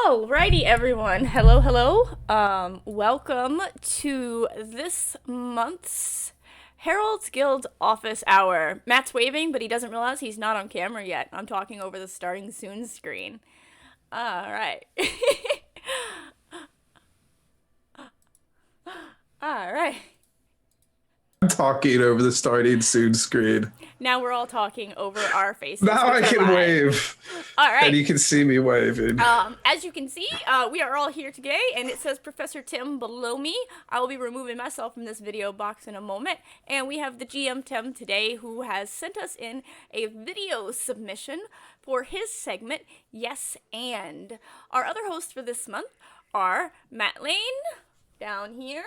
Alrighty, everyone. Hello, hello. Welcome to this month's Heralds Guild office hour. Matt's waving, but he doesn't realize he's not on camera yet. I'm talking over the starting soon screen. All right. All right. Talking over the starting soon screen. Now we're all talking over our faces, Now which I are can live. wave, All and right. you can see me waving. As you can see, we are all here today, and it says Professor Tim below me. I will be removing myself from this video box in a moment. And we have the GM Tim today, who has sent us in a video submission for his segment, Yes and. Our other hosts for this month are Matt Lane, down here,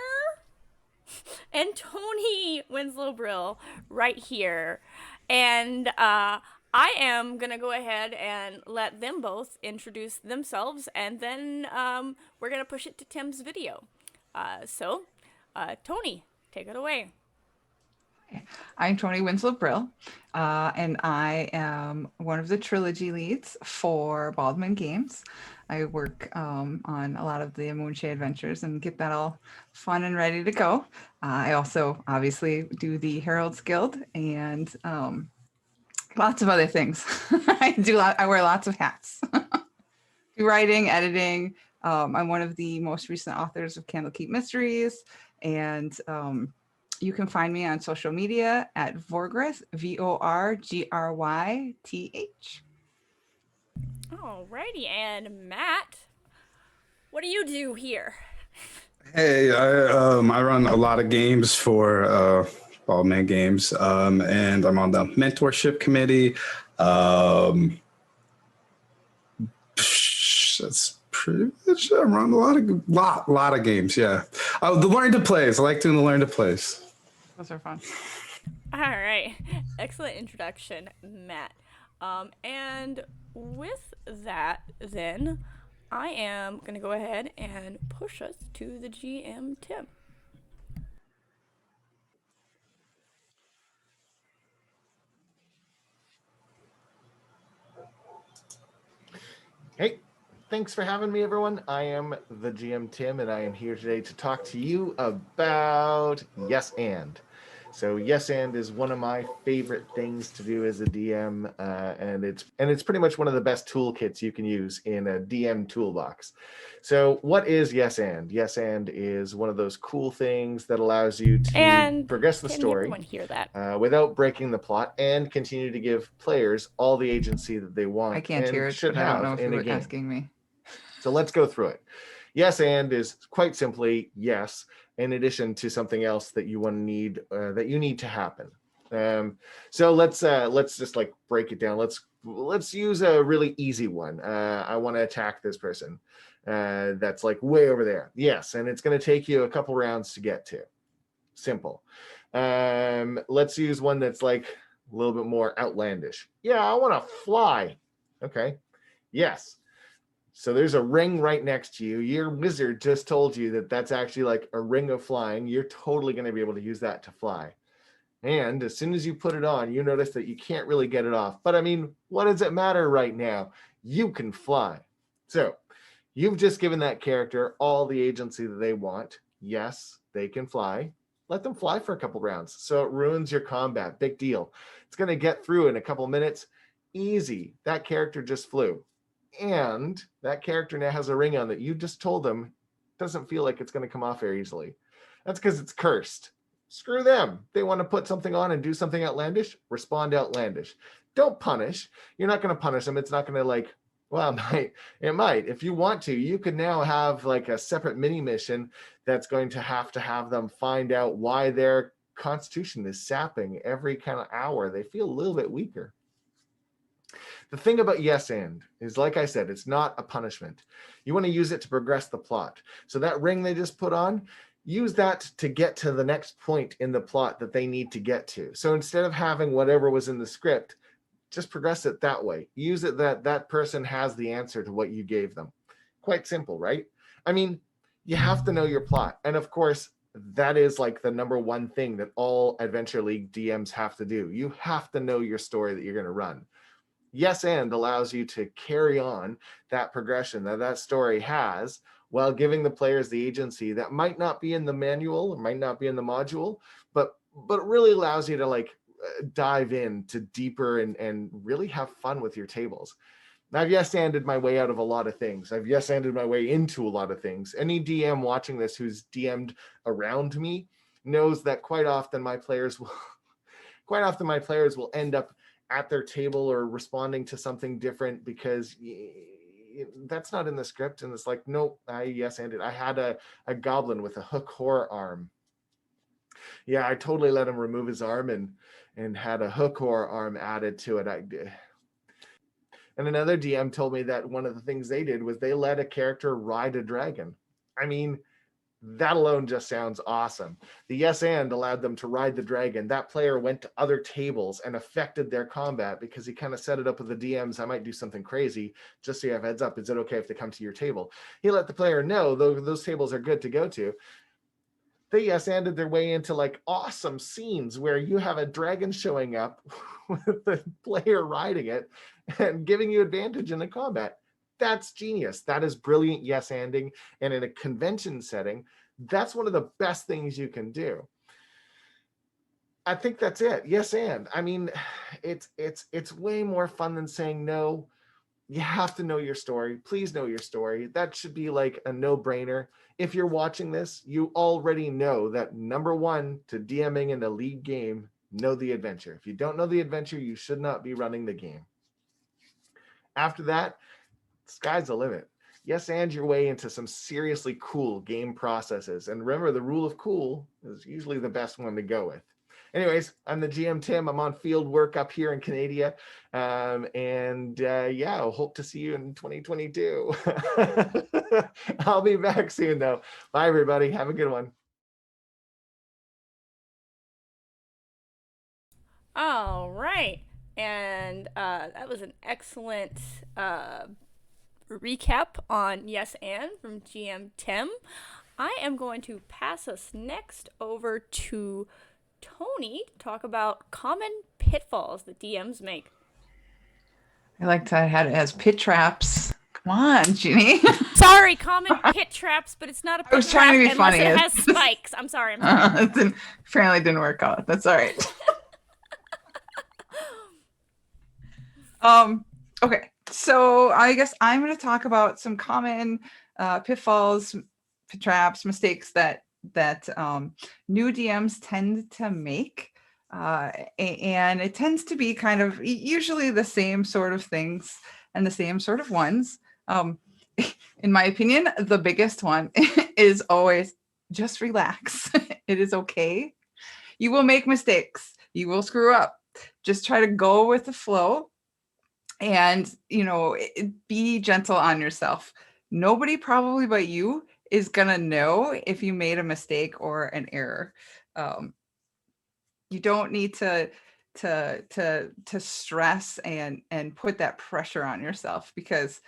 and Tony Winslow Brill right here. And I am going to go ahead and let them both introduce themselves, and then we're going to push it to Tim's video. Tony, take it away. I'm Tony Winslow Brill, and I am one of the trilogy leads for Baldwin Games. I work on a lot of the Moonshade adventures and get that all fun and ready to go. I also obviously do the Heralds Guild and lots of other things. I wear lots of hats. Do writing, editing. I'm one of the most recent authors of Candlekeep Mysteries, and you can find me on social media at Vorgryth, Vorgryth. Alrighty, and Matt, what do you do here? Hey, I run a lot of games for Ballman Games, and I'm on the mentorship committee. That's pretty much. I run a lot of games. Yeah. Oh, the learn to plays. I like doing the learn to plays. Those are fun. All right, excellent introduction, Matt. And with that, then, I am going to go ahead and push us to the GM Tim. Hey, thanks for having me, everyone. I am the GM Tim, and I am here today to talk to you about Yes and. So Yes and is one of my favorite things to do as a DM, and it's pretty much one of the best toolkits you can use in a DM toolbox. So what is Yes and? Yes and is one of those cool things that allows you to progress the story everyone hear that? without breaking the plot and continue to give players all the agency that they want. I can't and hear it, should but I don't know have if in you a were game. asking me. So let's go through it. Yes and is quite simply yes, in addition to something else that you need to happen. So let's just like break it down. Let's use a really easy one. I want to attack this person. That's like way over there. Yes, and it's going to take you a couple rounds to get to. Simple. Let's use one that's like a little bit more outlandish. Yeah, I want to fly. Okay. Yes. So there's a ring right next to you. Your wizard just told you that that's actually like a ring of flying. You're totally going to be able to use that to fly. And as soon as you put it on, you notice that you can't really get it off. But I mean, what does it matter right now? You can fly. So you've just given that character all the agency that they want. Yes, they can fly. Let them fly for a couple rounds. So it ruins your combat. Big deal. It's going to get through in a couple minutes. Easy. That character just flew. And that character now has a ring on that you just told them doesn't feel like it's going to come off very easily. That's because it's cursed. Screw them. They want to put something on and do something outlandish, respond outlandish. Don't punish. You're not going to punish them. It's not going to like, well, it might. If you want to, you could now have like a separate mini mission that's going to have them find out why their constitution is sapping every kind of hour. They feel a little bit weaker. The thing about yes and is, like I said, it's not a punishment. You want to use it to progress the plot. So that ring they just put on, use that to get to the next point in the plot that they need to get to. So instead of having whatever was in the script, just progress it that way. Use it that person has the answer to what you gave them. Quite simple, right? I mean, you have to know your plot. And of course, that is like the number one thing that all Adventure League DMs have to do. You have to know your story that you're going to run. Yes and allows you to carry on that progression that story has, while giving the players the agency that might not be in the manual or might not be in the module, but really allows you to like dive into deeper and really have fun with your tables. I've yes-anded my way out of a lot of things. I've yes-anded my way into a lot of things. Any DM watching this who's DM'd around me knows that quite often my players will end up at their table or responding to something different because that's not in the script. And it's like, nope, I yes-anded. I had a goblin with a hook horror arm. Yeah, I totally let him remove his arm and had a hook horror arm added to it. And another DM told me that one of the things they did was they let a character ride a dragon. I mean, that alone just sounds awesome. The yes and allowed them to ride the dragon. That player went to other tables and affected their combat because he kind of set it up with the DMs. I might do something crazy just so you have heads up. Is it okay if they come to your table? He let the player know those tables are good to go to. They yes-anded their way into like awesome scenes where you have a dragon showing up with the player riding it and giving you advantage in the combat. That's genius. That is brilliant yes-anding. And in a convention setting, that's one of the best things you can do. I think that's it. Yes, and I mean, it's way more fun than saying no. You have to know your story. Please know your story. That should be like a no-brainer. If you're watching this, you already know that number one to DMing in a league game, know the adventure. If you don't know the adventure, you should not be running the game. After that, sky's the limit. Yes, and your way into some seriously cool game processes. And remember, the rule of cool is usually the best one to go with. Anyways, I'm the GM Tim. I'm on field work up here in Canada. Yeah, I'll hope to see you in 2022. I'll be back soon, though. Bye, everybody. Have a good one. All right. And that was an excellent recap on Yes and from GM Tim. I am going to pass us next over to Tony to talk about common pitfalls that DMs make. I like to have it as pit traps. Come on, Ginny. Sorry, common pit traps, but it's not a pit I was trying to be unless funny. it has spikes. I'm sorry. It apparently didn't work out. That's all right. Okay, so I guess I'm going to talk about some common pitfalls, pit traps, mistakes that new DMs tend to make. And it tends to be kind of usually the same sort of things and the same sort of ones. In my opinion, the biggest one is always just relax. It is okay. You will make mistakes. You will screw up. Just try to go with the flow and, be gentle on yourself. Nobody probably but you is going to know if you made a mistake or an error. You don't need to stress and put that pressure on yourself because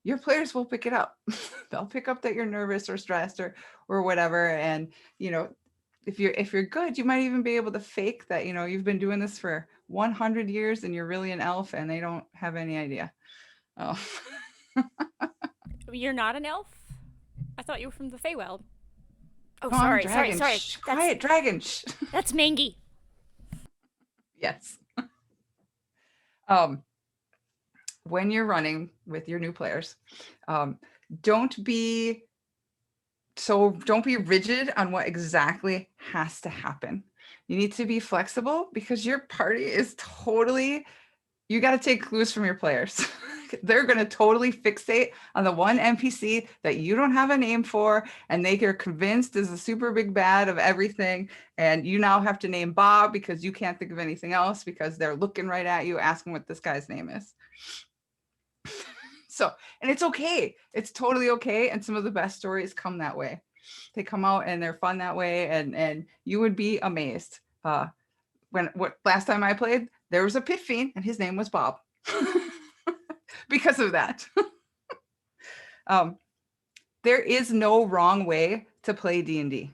your players will pick it up. They'll pick up that you're nervous or stressed or whatever. And, if you're good, you might even be able to fake that, you've been doing this for 100 years and you're really an elf and they don't have any idea. Oh. You're not an elf? I thought you were from the Feywild. Oh, No, sorry. Shh, quiet, dragon. Shh. That's Mangy. Yes. When you're running with your new players, don't be rigid on what exactly has to happen. You need to be flexible because your party is you got to take clues from your players. They're going to totally fixate on the one NPC that you don't have a name for, and they are convinced is a super big bad of everything. And you now have to name Bob because you can't think of anything else because they're looking right at you asking what this guy's name is. So, and it's okay. It's totally okay. And some of the best stories come that way. They come out and they're fun that way. And you would be amazed. Last time I played, there was a pit fiend and his name was Bob. Because of that. There is no wrong way to play D&D.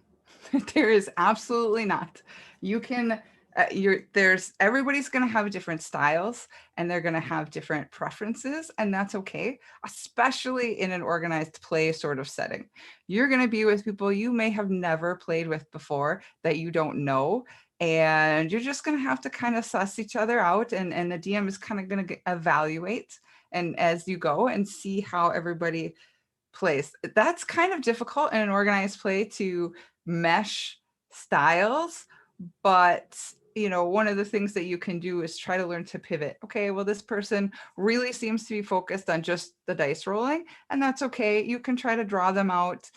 There is absolutely not. You can Everybody's going to have different styles, and they're going to have different preferences, and that's okay, especially in an organized play sort of setting. You're going to be with people you may have never played with before that you don't know, and you're just going to have to kind of suss each other out, and the DM is kind of going to evaluate and as you go and see how everybody plays. That's kind of difficult in an organized play to mesh styles, but one of the things that you can do is try to learn to pivot. Okay, well, this person really seems to be focused on just the dice rolling, and that's okay. You can try to draw them out,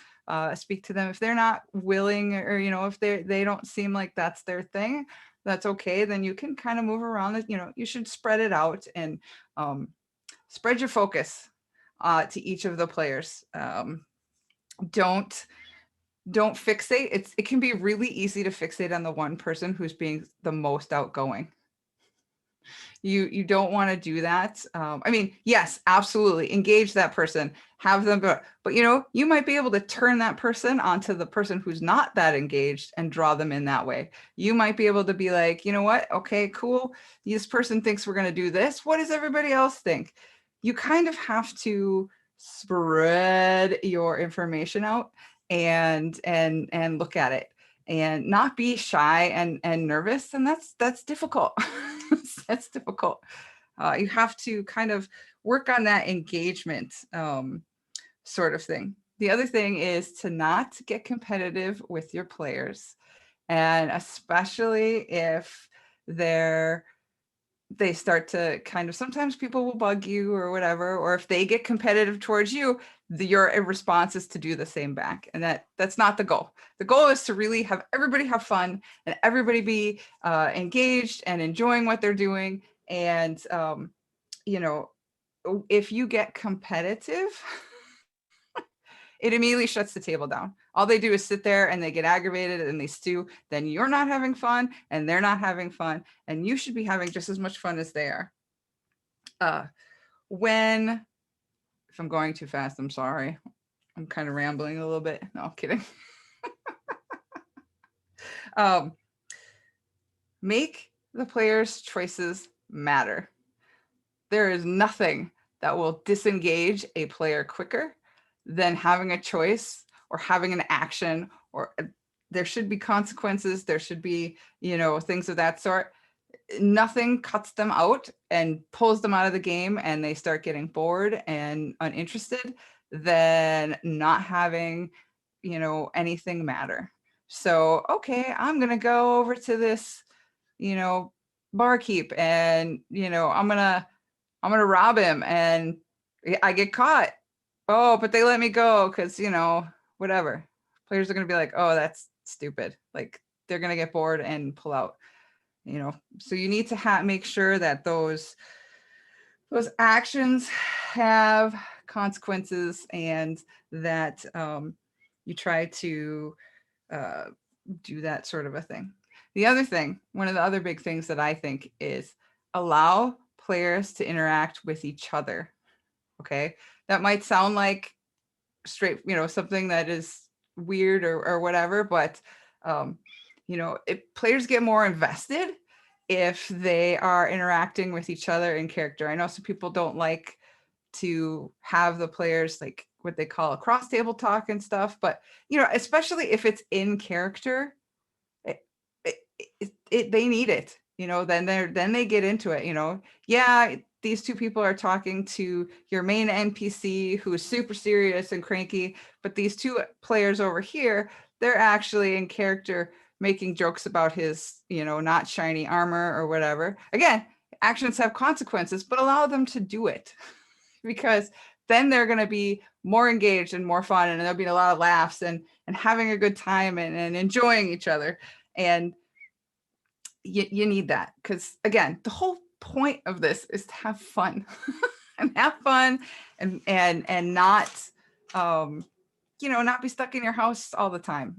speak to them if they're not willing, or if they don't seem like that's their thing. That's okay. Then you can kind of move around it. You should spread it out and spread your focus to each of the players. Don't fixate. It can be really easy to fixate on the one person who's being the most outgoing. You don't want to do that. I mean, yes, absolutely, engage that person, have them, but you might be able to turn that person onto the person who's not that engaged and draw them in that way. You might be able to be like, you know what? Okay, cool. This person thinks we're going to do this. What does everybody else think? You kind of have to spread your information out and look at it and not be shy and nervous. And that's difficult. That's difficult. You have to kind of work on that engagement sort of thing. The other thing is to not get competitive with your players. And especially if they start to kind of, sometimes people will bug you or whatever, or if they get competitive towards you, your response is to do the same back. And that's not the goal. The goal is to really have everybody have fun and everybody be engaged and enjoying what they're doing. And, if you get competitive, it immediately shuts the table down. All they do is sit there and they get aggravated and they stew. Then you're not having fun and they're not having fun. And you should be having just as much fun as they are. If I'm going too fast, I'm sorry. I'm kind of rambling a little bit. No, I'm kidding. Make the players' choices matter. There is nothing that will disengage a player quicker than having a choice or having an action, or there should be consequences. There should be, things of that sort. Nothing cuts them out and pulls them out of the game and they start getting bored and uninterested than not having, anything matter. So, okay, I'm going to go over to this, barkeep and, I'm going to rob him and I get caught. Oh, but they let me go because, whatever. Players are going to be like, oh, that's stupid. Like they're going to get bored and pull out, So you need to make sure that those actions have consequences and that you try to do that sort of a thing. The other thing, one of the other big things that I think is allow players to interact with each other. Okay. That might sound like straight, something that is weird or whatever, but if players get more invested if they are interacting with each other in character. I know some people don't like to have the players like what they call a cross table talk and stuff, but especially if it's in character, they need it. Then they get into it. Yeah, these two people are talking to your main NPC who is super serious and cranky, but these two players over here, they're actually in character making jokes about his, not shiny armor or whatever. Again, actions have consequences, but allow them to do it because then they're going to be more engaged and more fun, and there'll be a lot of laughs and having a good time and enjoying each other. And you need that because, again, the whole point of this is to have fun and have fun and not, not be stuck in your house all the time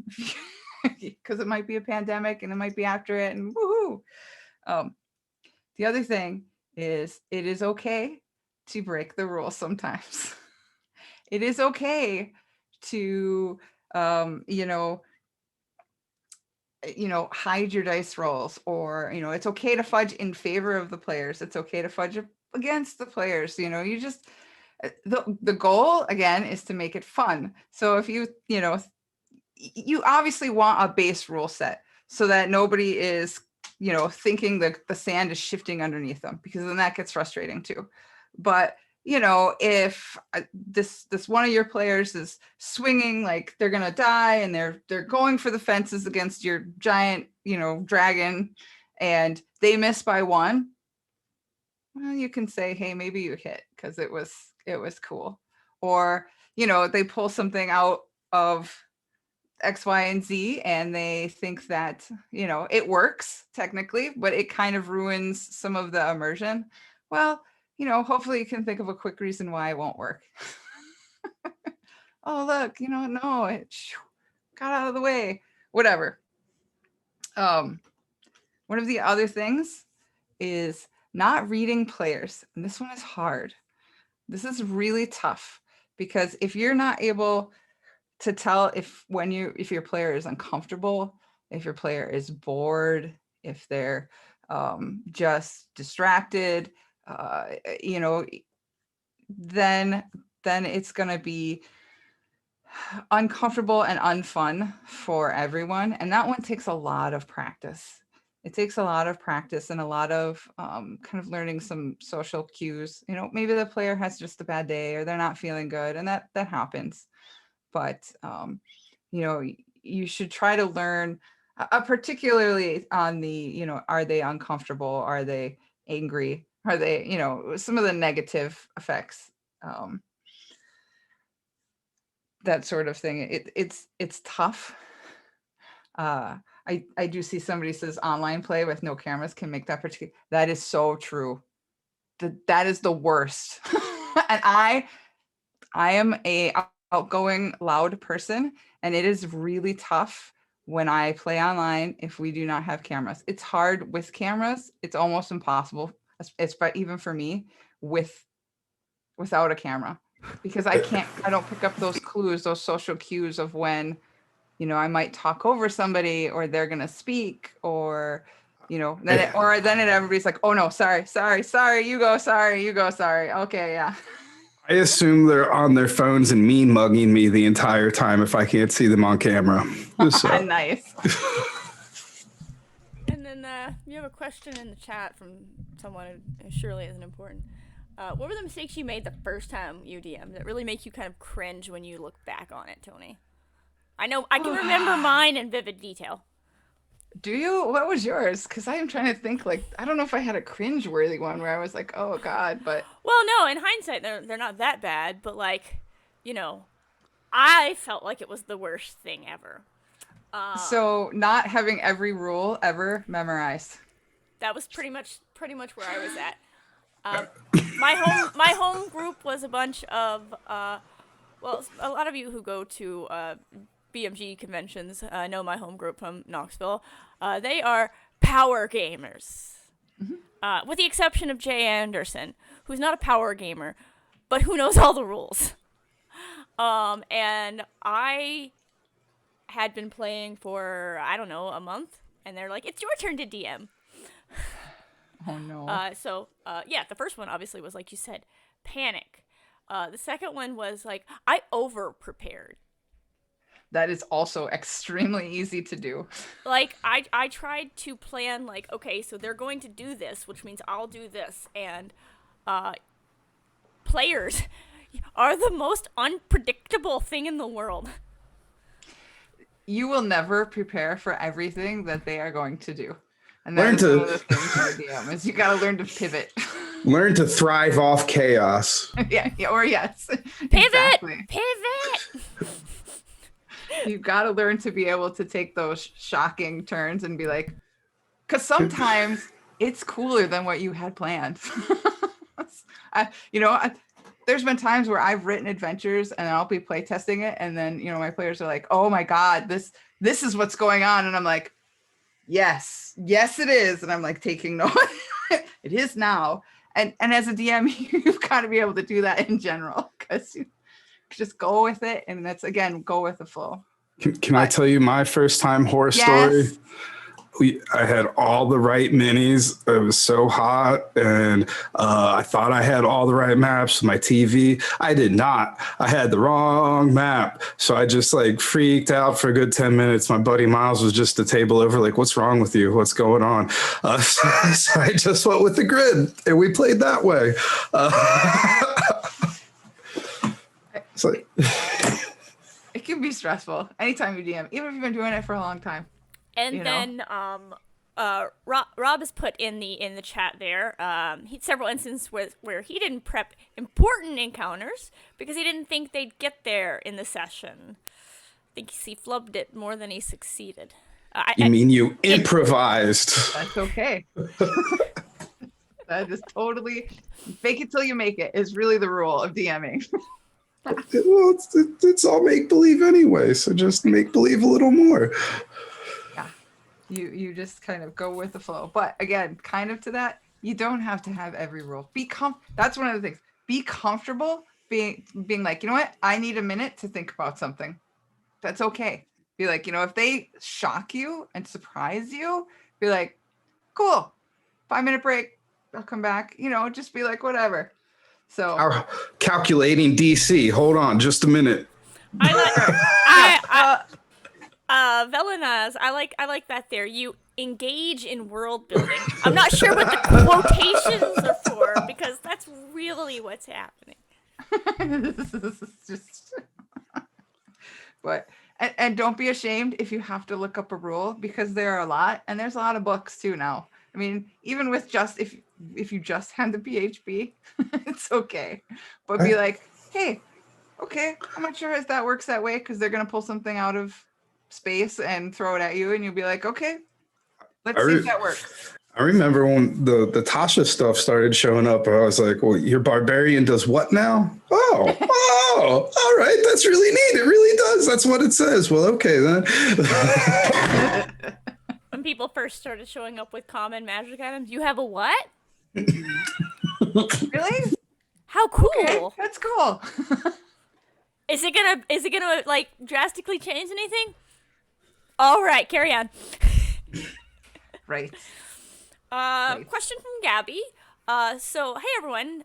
because it might be a pandemic and it might be after it and woohoo. The other thing is it is okay to break the rules sometimes. It is okay to, hide your dice rolls, or, it's okay to fudge in favor of the players. It's okay to fudge against the players. You just, the goal again is to make it fun. So if you obviously want a base rule set so that nobody is, thinking the sand is shifting underneath them, because then that gets frustrating too. But if this one of your players is swinging like they're gonna die, and they're going for the fences against your giant, dragon, and they miss by one, well, you can say, hey, maybe you hit because it was cool. Or they pull something out of X, Y, and Z, and they think that it works technically, but it kind of ruins some of the immersion. Well, hopefully you can think of a quick reason why it won't work. Oh, look, no, it got out of the way. Whatever. One of the other things is not reading players. And this one is hard. This is really tough, because if you're not able to tell if your player is uncomfortable, if your player is bored, if they're just distracted, then it's going to be uncomfortable and unfun for everyone. And that one takes a lot of practice. It takes a lot of practice and a lot of kind of learning some social cues. Maybe the player has just a bad day, or they're not feeling good, and that happens. But you should try to learn, particularly on the, are they uncomfortable? Are they angry? Are they, some of the negative effects, that sort of thing. It's tough. I do see somebody says online play with no cameras can make that particular. That is so true. That is the worst. And I am a outgoing, loud person, and it is really tough when I play online if we do not have cameras. It's hard with cameras. It's almost impossible. It's but even for me without a camera, because I don't pick up those clues, those social cues of when, I might talk over somebody, or they're going to speak, or, then everybody's like, oh no, sorry, you go, sorry. Okay. Yeah. I assume they're on their phones and mean mugging me the entire time if I can't see them on camera. So. Nice. And then you have a question in the chat from someone who surely isn't important. What were the mistakes you made the first time you DM'd that really make you kind of cringe when you look back on it, Tony? I know I can remember mine in vivid detail. Do you? What was yours? Because I'm trying to think. Like, I don't know if I had a cringe-worthy one where I was like, "Oh God," but well, no. In hindsight, they're not that bad. But like, I felt like it was the worst thing ever. So not having every rule ever memorized. That was pretty much where I was at. My home group was a bunch of a lot of you who go to BMG conventions know my home group from Knoxville. They are power gamers, with the exception of Jay Anderson, who's not a power gamer, but who knows all the rules. And I had been playing for, I don't know, a month, and they're like, it's your turn to DM. Oh no. The first one obviously was, like you said, panic. The second one was like, I over prepared. That is also extremely easy to do. Like, I tried to plan, like, okay, so they're going to do this, which means I'll do this. And players are the most unpredictable thing in the world. You will never prepare for everything that they are going to do. And that is one of the things for the DM is you got to learn to pivot. Learn to thrive off chaos. Yeah, or yes. Pivot! Exactly. Pivot! You've got to learn to be able to take those shocking turns and be like, because sometimes it's cooler than what you had planned. There's been times where I've written adventures and I'll be playtesting it, and then my players are like, "Oh my God, this is what's going on," and I'm like, "Yes, it is," and I'm like taking note. It is now, and as a DM, you've got to be able to do that in general, because you just go with it, and that's again go with the flow. Can I tell you my first time horror story? Yes. I had all the right minis. It was so hot, and I thought I had all the right maps. My TV, I did not. I had the wrong map, so I just like freaked out for a good 10 minutes. My buddy Miles was just a table over, like, "What's wrong with you? What's going on?" So I just went with the grid, and we played that way. So, It can be stressful anytime you DM, even if you've been doing it for a long time. And then Rob has put in the chat there. He had several instances where he didn't prep important encounters because he didn't think they'd get there in the session. I think he flubbed it more than he succeeded. you mean you improvised? That's okay. That is totally fake it till you make it is really the rule of DMing. Well, it's all make believe anyway, so just make believe a little more. Yeah, you just kind of go with the flow. But again, kind of to that, you don't have to have every rule. That's one of the things. Be comfortable being like, you know what? I need a minute to think about something. That's okay. Be like, you know, if they shock you and surprise you, be like, cool, 5-minute break. I'll come back. You know, just be like, whatever. So Our calculating DC. Hold on, just a minute. Velenaz, I like that there. You engage in world building. I'm not sure what the quotations are for because that's really what's happening. just but and don't be ashamed if you have to look up a rule because there are a lot and there's a lot of books too now. I mean, even with just if you just had the PHP, it's okay. But be like, hey, okay, I'm not sure if that works that way because they're gonna pull something out of space and throw it at you, and you'll be like, okay, let's see if that works. I remember when the Tasha stuff started showing up, I was like, well, your barbarian does what now? Oh, all right, that's really neat. It really does. That's what it says. Well, okay then. When people first started showing up with common magic items, you have a what? Really? How cool! Okay, that's cool. Is it gonna like drastically change anything? All right, carry on. Right. Question from Gabby. So hey everyone,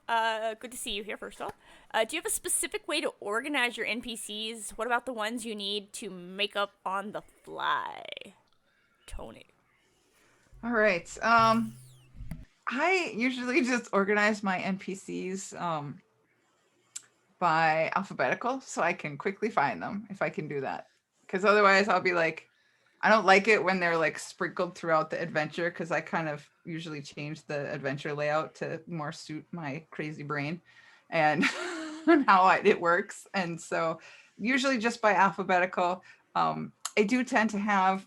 good to see you here. First off, do you have a specific way to organize your NPCs? What about the ones you need to make up on the fly? Tony. All right. I usually just organize my NPCs by alphabetical so I can quickly find them if I can do that. Because otherwise I'll be like, I don't like it when they're like sprinkled throughout the adventure because I kind of usually change the adventure layout to more suit my crazy brain and how it works. And so usually just by alphabetical. I do tend to have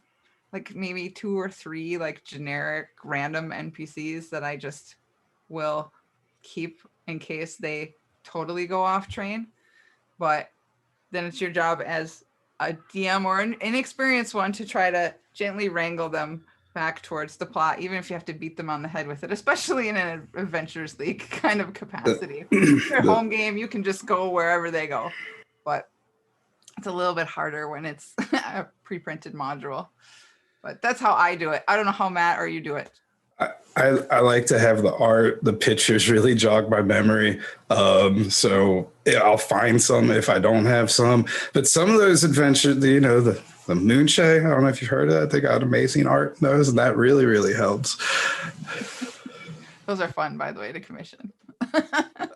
like maybe 2 or 3 like generic random NPCs that I just will keep in case they totally go off train. But then it's your job as a DM or an inexperienced one to try to gently wrangle them back towards the plot, even if you have to beat them on the head with it, especially in an Adventures League kind of capacity. Your home game, you can just go wherever they go. But it's a little bit harder when it's a pre-printed module. But that's how I do it. I don't know how Matt or you do it. I like to have the art, the pictures really jog my memory. So I'll find some if I don't have some. But some of those adventures, you know, the Moonshade, I don't know if you've heard of that. They got amazing art in those, and that really, really helps. Those are fun, by the way, to commission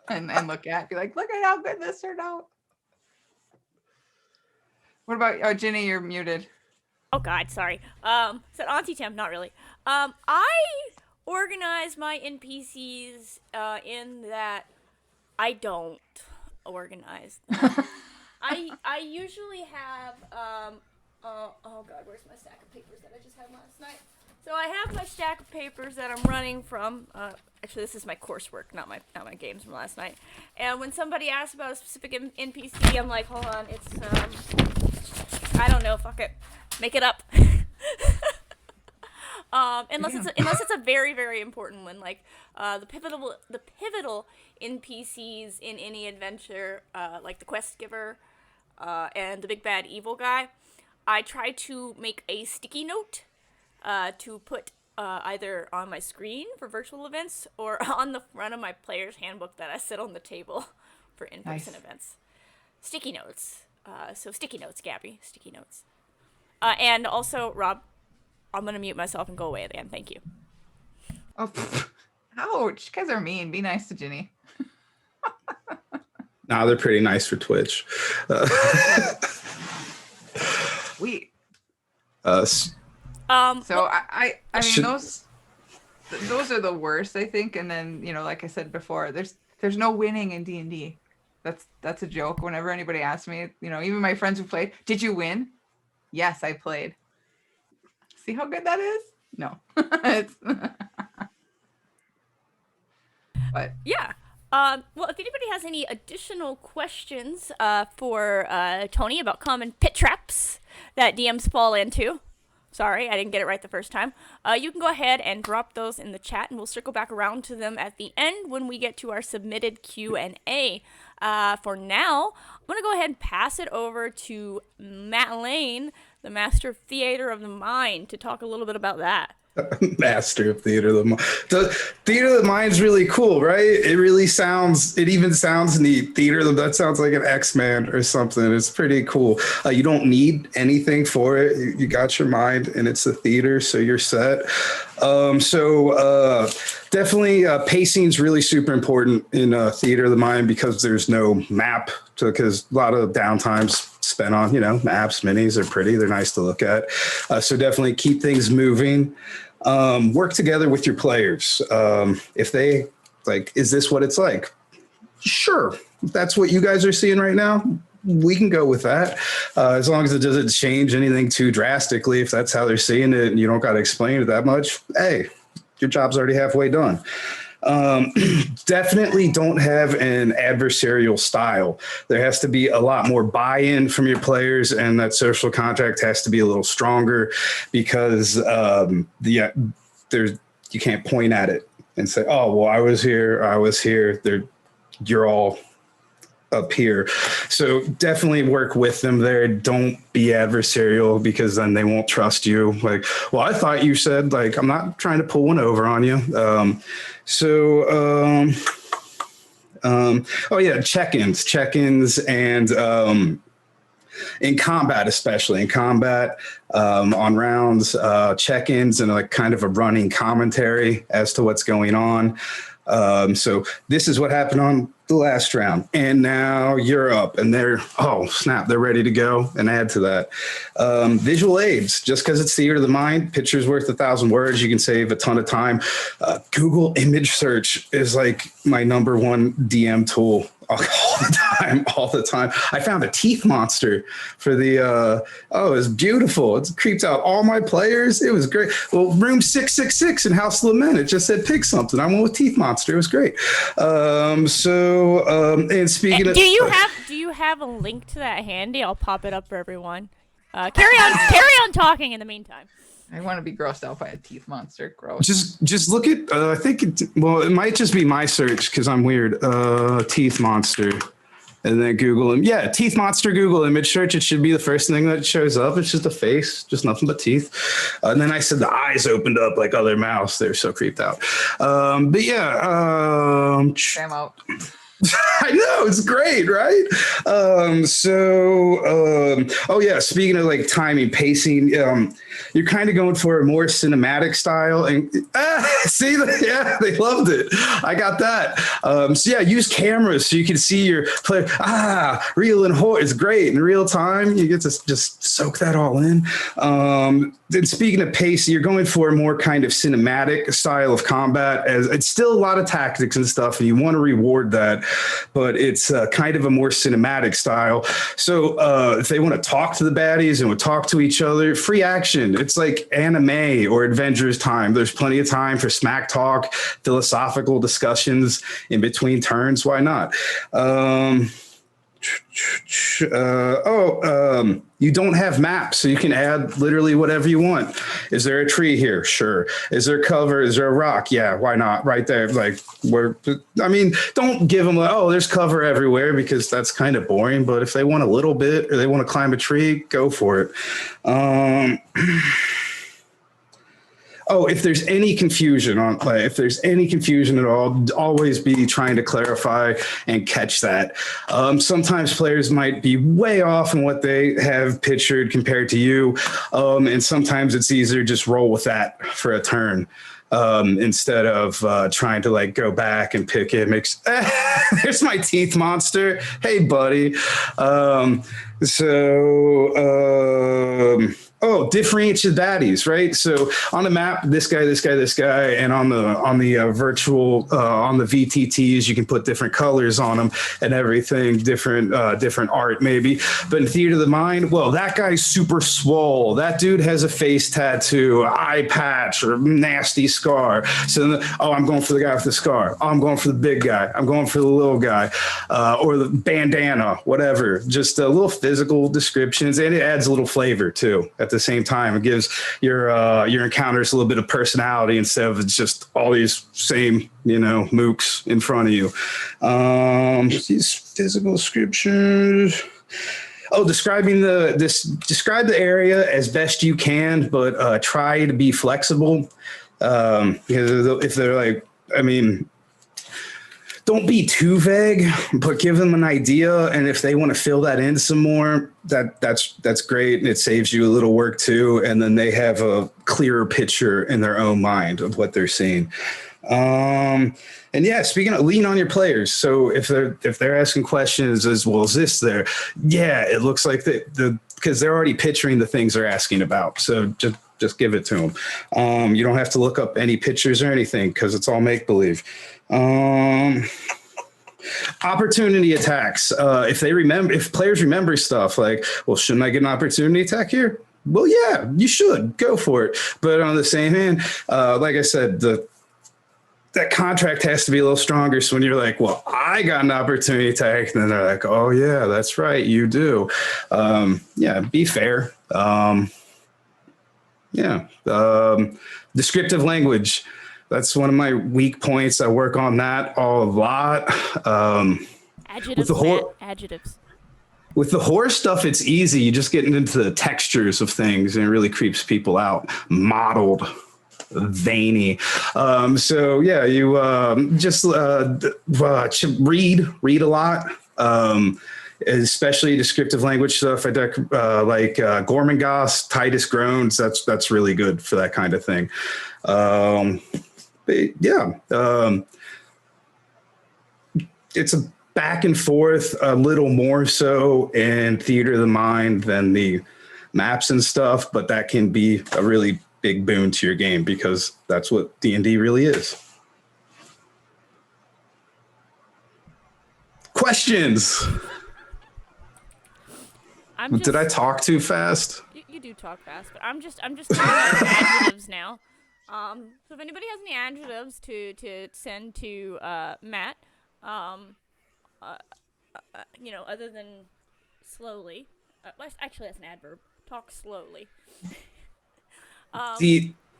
and look at. Be like, look at how good this turned out. What about Ginny? You're muted. Oh God, sorry. Said Auntie Tim, not really. I organize my NPCs in that I don't organize them. I usually have oh God, where's my stack of papers that I just had last night? So I have my stack of papers that I'm running from. Actually, this is my coursework, not my games from last night. And when somebody asks about a specific NPC, I'm like, hold on, it's I don't know, fuck it. Make it up. Unless it's a very, very important one, like the pivotal NPCs in any adventure, like the quest giver and the big bad evil guy. I try to make a sticky note to put either on my screen for virtual events or on the front of my player's handbook that I sit on the table for in-person events. Sticky notes. So sticky notes, Gabby. Sticky notes. And also, Rob, I'm going to mute myself and go away again. Thank you. Oh, ouch. You guys are mean. Be nice to Ginny. Nah, they're pretty nice for Twitch. Sweet. So I mean, those are the worst, I think. And then, like I said before, there's no winning in D&D. That's a joke. Whenever anybody asks me, even my friends who played, did you win? Yes, I played. See how good that is? No. But yeah. Well, if anybody has any additional questions for Tony about common pit traps that DMs fall into, sorry, I didn't get it right the first time, you can go ahead and drop those in the chat, and we'll circle back around to them at the end when we get to our submitted Q&A. For now, I'm going to go ahead and pass it over to Matt Lane, the Master of Theater of the Mind, to talk a little bit about that. Master of Theater of the Mind. The Theater of the Mind's really cool, right? It even sounds neat. That sounds like an X-Man or something. It's pretty cool. You don't need anything for it. You got your mind, and it's a theater, so you're set. Definitely pacing is really super important in Theater of the Mind because there's no map, because a lot of downtime's spent on, maps. Minis are pretty. They're nice to look at. So definitely keep things moving. Work together with your players. If they is this what it's like? Sure. If that's what you guys are seeing right now, we can go with that. As long as it doesn't change anything too drastically. If that's how they're seeing it and you don't got to explain it that much, hey, your job's already halfway done. Definitely don't have an adversarial style. There has to be a lot more buy-in from your players, and that social contract has to be a little stronger because you can't point at it and say, oh, well, I was here. You're all up here. So definitely work with them there. Don't be adversarial because then they won't trust you. Like, well, I thought you said, I'm not trying to pull one over on you. Check-ins and in combat, especially in combat, on rounds, check-ins and kind of a running commentary as to what's going on. So this is what happened on the last round, and now you're up, and they're ready to go and add to that. Visual aids, just because it's Theater of the Mind, picture's worth 1,000 words. You can save a ton of time. Google image search is my number one DM tool all the time. I found a teeth monster for the, it's beautiful. It's creeped out all my players. It was great. Well, room 666 in House of Lament, it just said pick something. I went with teeth monster. It was great. And speaking of, do you have a link to that handy? I'll pop it up for everyone. Carry on talking in the meantime. I want to be grossed out by a teeth monster. Gross. Just look at. I think it might just be my search because I'm weird. Teeth monster, and then Google him. Yeah, teeth monster. Google image search. It should be the first thing that shows up. It's just a face, just nothing but teeth. And then I said the eyes opened up like other mouths. They're so creeped out. But yeah. I'm out. I know, it's great, right? Speaking of timing, pacing, you're kind of going for a more cinematic style, and they loved it. I got that. Use cameras so you can see your player. Reel and hold. It's great in real time. You get to just soak that all in. Then speaking of pace, you're going for a more kind of cinematic style of combat, as it's still a lot of tactics and stuff, and you want to reward that, but it's kind of a more cinematic style. So if they want to talk to the baddies and would talk to each other, free action. It's like anime or Adventurers time. There's plenty of time for smack talk, philosophical discussions in between turns. Why not? You don't have maps, so you can add literally whatever you want. Is there a tree here? Sure. Is there cover? Is there a rock? Yeah, why not? Right there. Like, don't give them like, oh, there's cover everywhere, because that's kind of boring. But if they want a little bit, or they want to climb a tree, go for it. If there's any confusion if there's any confusion at all, always be trying to clarify and catch that. Sometimes players might be way off in what they have pictured compared to you. And sometimes it's easier to just roll with that for a turn. Instead of trying to like go back and pick it. There's my teeth monster. Hey, buddy. Differentiate baddies, right? So on the map, this guy, and on the virtual on the VTTs, you can put different colors on them and everything, different art maybe. But in Theater of the Mind, well, that guy's super swole. That dude has a face tattoo, eye patch, or nasty scar. So I'm going for the guy with the scar. I'm going for the big guy. I'm going for the little guy, or the bandana, whatever. Just little physical descriptions, and it adds a little flavor too. At the same time, it gives your encounters a little bit of personality instead of just all these same mooks in front of you. These physical descriptions. Describe the area as best you can, but try to be flexible. Because if they're like, don't be too vague, but give them an idea. And if they want to fill that in some more, that's great. And it saves you a little work too. And then they have a clearer picture in their own mind of what they're seeing. And yeah, speaking of, lean on your players. So if they're asking questions as well, is this there? Yeah, it looks like because they're already picturing the things they're asking about. So just give it to them. You don't have to look up any pictures or anything because it's all make-believe. Opportunity attacks. If players remember stuff like, well, shouldn't I get an opportunity attack here? Well, yeah, you should go for it. But on the same hand, like I said, that contract has to be a little stronger. So when you're like, well, I got an opportunity attack, then they're like, oh yeah, that's right, you do. Be fair. Descriptive language. That's one of my weak points. I work on that a lot. Adjectives. With the horror stuff, it's easy. You just get into the textures of things, and it really creeps people out. Mottled, veiny. You just read a lot. Especially descriptive language stuff. Like Gormenghast, Titus Groans. That's really good for that kind of thing. It's a back and forth a little more so in Theater of the Mind than the maps and stuff, but that can be a really big boon to your game because that's what D&D really is. Questions? Did I talk too fast? You do talk fast, but I'm just thinking about adjectives now. So if anybody has any adjectives to send to Matt, other than slowly. Actually, that's an adverb. Talk slowly.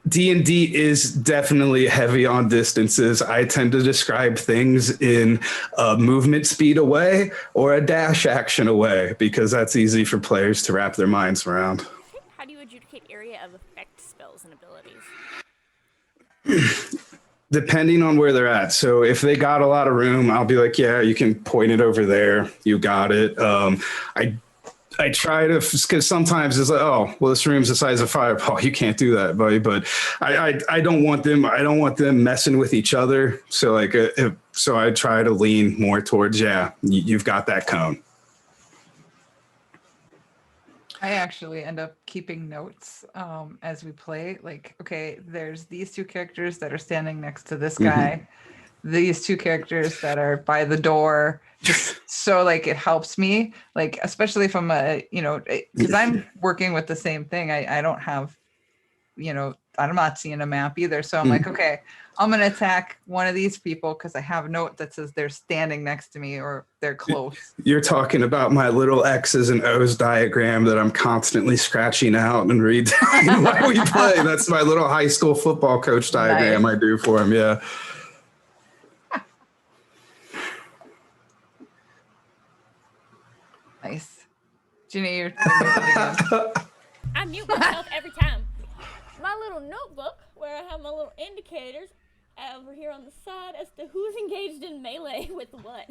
D&D is definitely heavy on distances. I tend to describe things in a movement speed away or a dash action away because that's easy for players to wrap their minds around. How do you adjudicate area of effect spells and abilities? Depending on where they're at. So if they got a lot of room, I'll be like, yeah, you can point it over there. You got it. I try to, because sometimes it's like, oh, well, this room's the size of Fireball. You can't do that, buddy. But I don't want them messing with each other. So so I try to lean more towards, you've got that cone. I actually end up keeping notes as we play. Like, okay, there's these two characters that are standing next to this guy. These two characters that are by the door. Just so it helps me, especially if I'm because I'm working with the same thing. I don't have, I'm not seeing a map either. So I'm like, okay, I'm going to attack one of these people because I have a note that says they're standing next to me or they're close. You're talking about my little X's and O's diagram that I'm constantly scratching out and redoing while we play. That's my little high school football coach diagram Nice. I do for him. Yeah. Nice. Ginny, you're muted again. I mute myself every time. My little notebook where I have my little indicators over here on the side as to who's engaged in melee with what.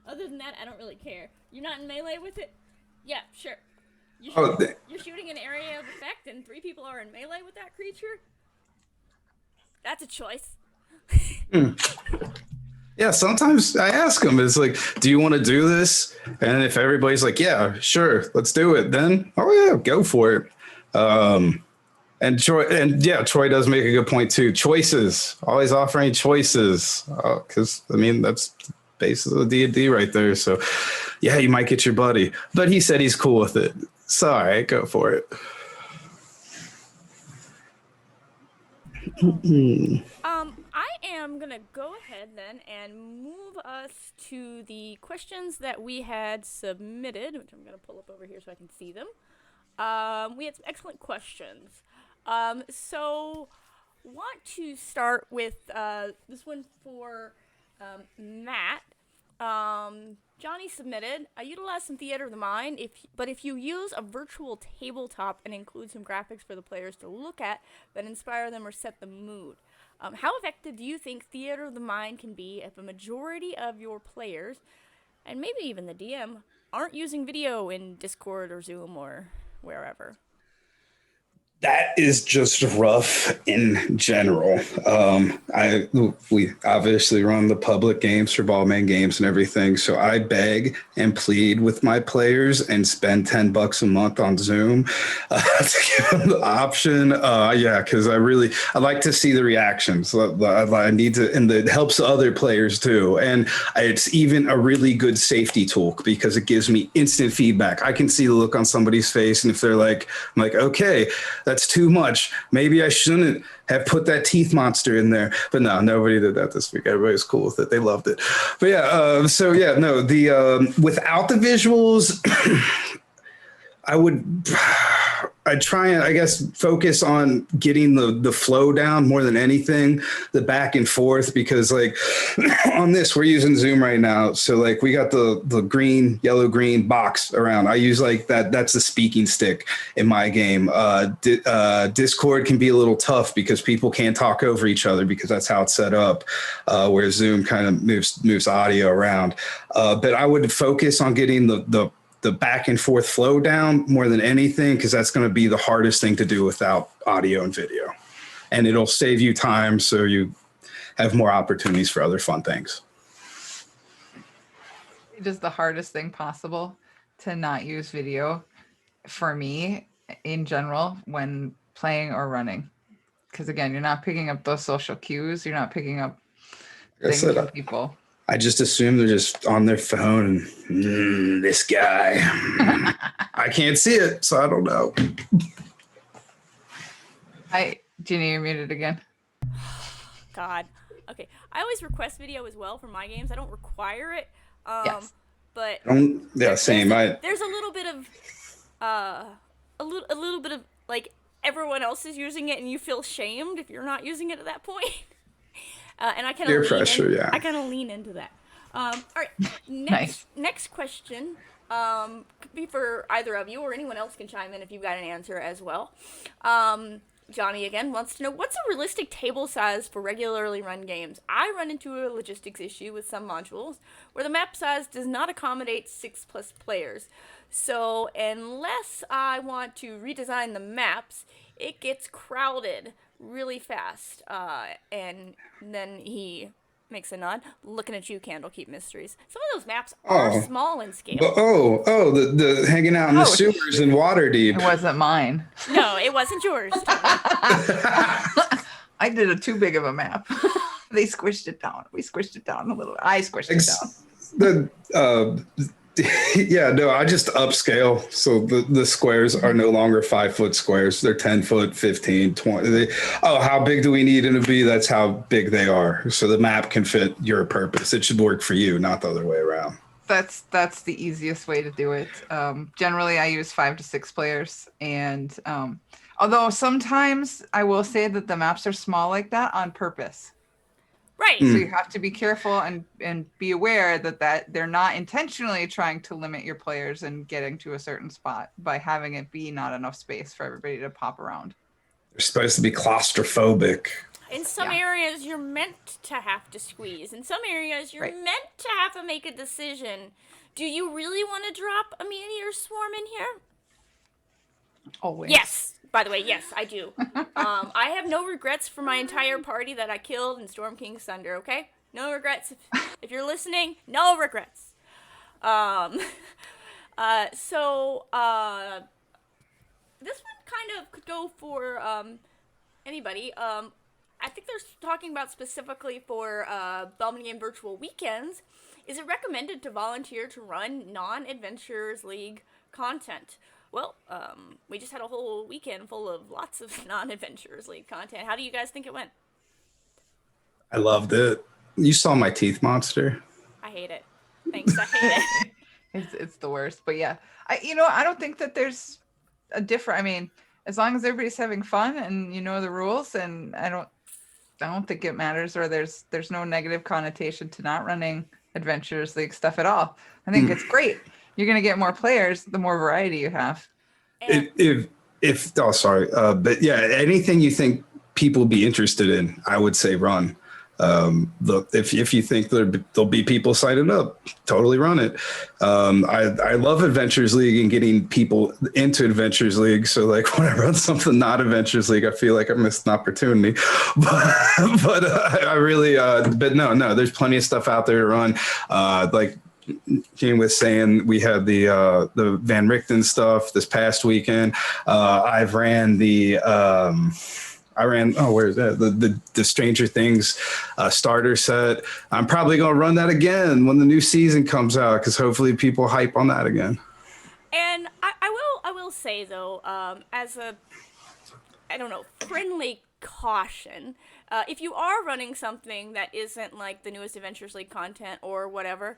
Other than that, I don't really care. You're not in melee with it? Yeah, sure. You're shooting an area of effect and 3 people are in melee with that creature? That's a choice. Yeah, sometimes I ask them, it's like, do you want to do this? And if everybody's like, yeah, sure, let's do it, then, oh yeah, go for it. And Troy does make a good point too. Choices, always offering choices. Because, I mean, that's the basis of the D&D right there. So, yeah, you might get your buddy. But he said he's cool with it. So, all right, go for it. I am going to go ahead then and move us to the questions that we had submitted, which I'm going to pull up over here so I can see them. We had some excellent questions. So want to start with this one for Matt. Johnny submitted, I utilize some theater of the mind, but if you use a virtual tabletop and include some graphics for the players to look at that inspire them or set the mood. How effective do you think theater of the mind can be if a majority of your players, and maybe even the DM, aren't using video in Discord or Zoom or wherever? That is just rough in general. We obviously run the public games for Ballman Games and everything, so I beg and plead with my players and spend $10 a month on Zoom to give them the option. Because I like to see the reactions. I need to, and it helps other players too. And it's even a really good safety tool because it gives me instant feedback. I can see the look on somebody's face, and if they're like, I'm like, okay, that's too much. Maybe I shouldn't have put that teeth monster in there. But no, nobody did that this week. Everybody's cool with it. They loved it. But without the visuals, I'd try and, I guess, focus on getting the flow down more than anything, the back and forth, because like on this, we're using Zoom right now. So like we got the green, yellow, green box around. I use like that. That's the speaking stick in my game. Discord can be a little tough because people can't talk over each other because that's how it's set up, where Zoom kind of moves audio around. But I would focus on getting the back and forth flow down more than anything, because that's going to be the hardest thing to do without audio and video, and it'll save you time so you have more opportunities for other fun things. It is the hardest thing possible to not use video for me in general when playing or running, because again, you're not picking up those social cues, you're not picking up things from people. I just assume they're just on their phone and this guy. I can't see it, so I don't know. Ginny, you're muted again. God. Okay. I always request video as well for my games. I don't require it. Yes. But same. There's a little bit of a little bit of like everyone else is using it and you feel shamed if you're not using it at that point. And I kind of lean into that. All right, next question could be for either of you, or anyone else can chime in if you've got an answer as well. Johnny again wants to know, what's a realistic table size for regularly run games? I run into a logistics issue with some modules where the map size does not accommodate 6+ players. So unless I want to redesign the maps, it gets crowded really fast. And then he makes a nod. Looking at you, Candlekeep Mysteries. Some of those maps are small in scale. The hanging out in the sewers in Waterdeep. It wasn't mine. No, it wasn't yours. I did a too big of a map. They squished it down. We squished it down a little. I squished it down. Yeah, no, I just upscale. So the squares are no longer 5-foot squares. They're 10-foot, 15, 20. How big do we need them to be? That's how big they are. So the map can fit your purpose. It should work for you, not the other way around. That's the easiest way to do it. Generally, I use 5 to 6 players, and although sometimes I will say that the maps are small like that on purpose. Right. So you have to be careful and be aware that they're not intentionally trying to limit your players and getting to a certain spot by having it be not enough space for everybody to pop around. They're supposed to be claustrophobic. In some areas, you're meant to have to squeeze. In some areas, you're meant to have to make a decision. Do you really want to drop a meteor swarm in here? Always. Yes. By the way, yes, I do. I have no regrets for my entire party that I killed in Storm King's Thunder, okay? No regrets. If you're listening, no regrets. So this one kind of could go for anybody. I think they're talking about specifically for Belmont Game Virtual Weekends. Is it recommended to volunteer to run non-Adventurers League content? Well, we just had a whole weekend full of lots of non-Adventurers League content. How do you guys think it went? I loved it. You saw my teeth monster. I hate it. Thanks, I hate it. It's the worst. But yeah, I don't think that there's a different. I mean, as long as everybody's having fun and you know the rules, and I don't think it matters, or there's no negative connotation to not running Adventurers League stuff at all. I think it's great. You're going to get more players the more variety you have. But yeah, anything you think people will be interested in, I would say run. If you think there'll be people signing up, totally run it. I love Adventures League and getting people into Adventures League. So like when I run something not Adventures League, I feel like I missed an opportunity. But I really, but no, there's plenty of stuff out there to run. Like Jane was saying, we had the Van Richten stuff this past weekend. I ran where is that? The Stranger Things starter set. I'm probably going to run that again when the new season comes out, because hopefully people hype on that again. And I will say though, as a, I don't know, friendly caution, if you are running something that isn't like the newest Adventures League content or whatever,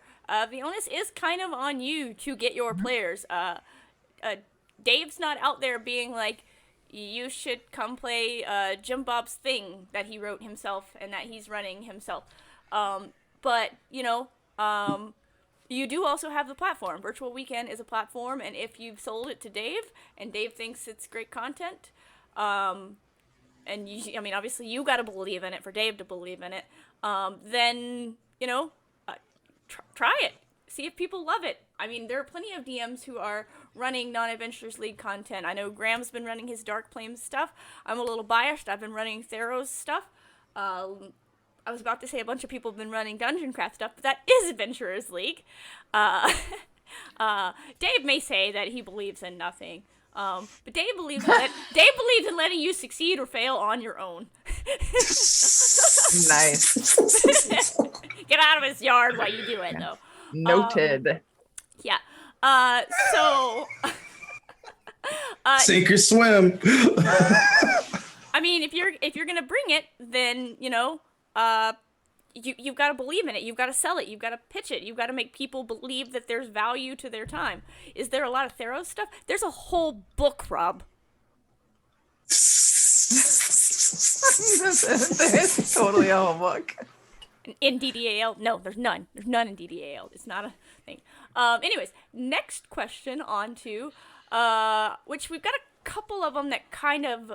the onus is kind of on you to get your players. Dave's not out there being like, you should come play Jim Bob's Thing that he wrote himself and that he's running himself. But, you do also have the platform. Virtual Weekend is a platform, and if you've sold it to Dave and Dave thinks it's great content, and obviously you got to believe in it for Dave to believe in it, then, try it. See if people love it. I mean, there are plenty of DMs who are running non-Adventures League content. I know Graham's been running his Dark Flames stuff. I'm a little biased. I've been running Theros stuff. I was about to say a bunch of people have been running Dungeon Craft stuff, but that is Adventurers League. Dave may say that he believes in nothing. But Dave believes in letting you succeed or fail on your own. Nice. Get out of his yard while you do it, though. Noted. Yeah. So. Sink or swim. I mean, if you're gonna bring it, then you've got to believe in it. You've got to sell it. You've got to pitch it. You've got to make people believe that there's value to their time. Is there a lot of Theros stuff? There's a whole book, Rob. There's totally a whole book. In DDAL? No, there's none. There's none in DDAL. It's not a thing. Anyways, next question on to, which we've got a couple of them that kind of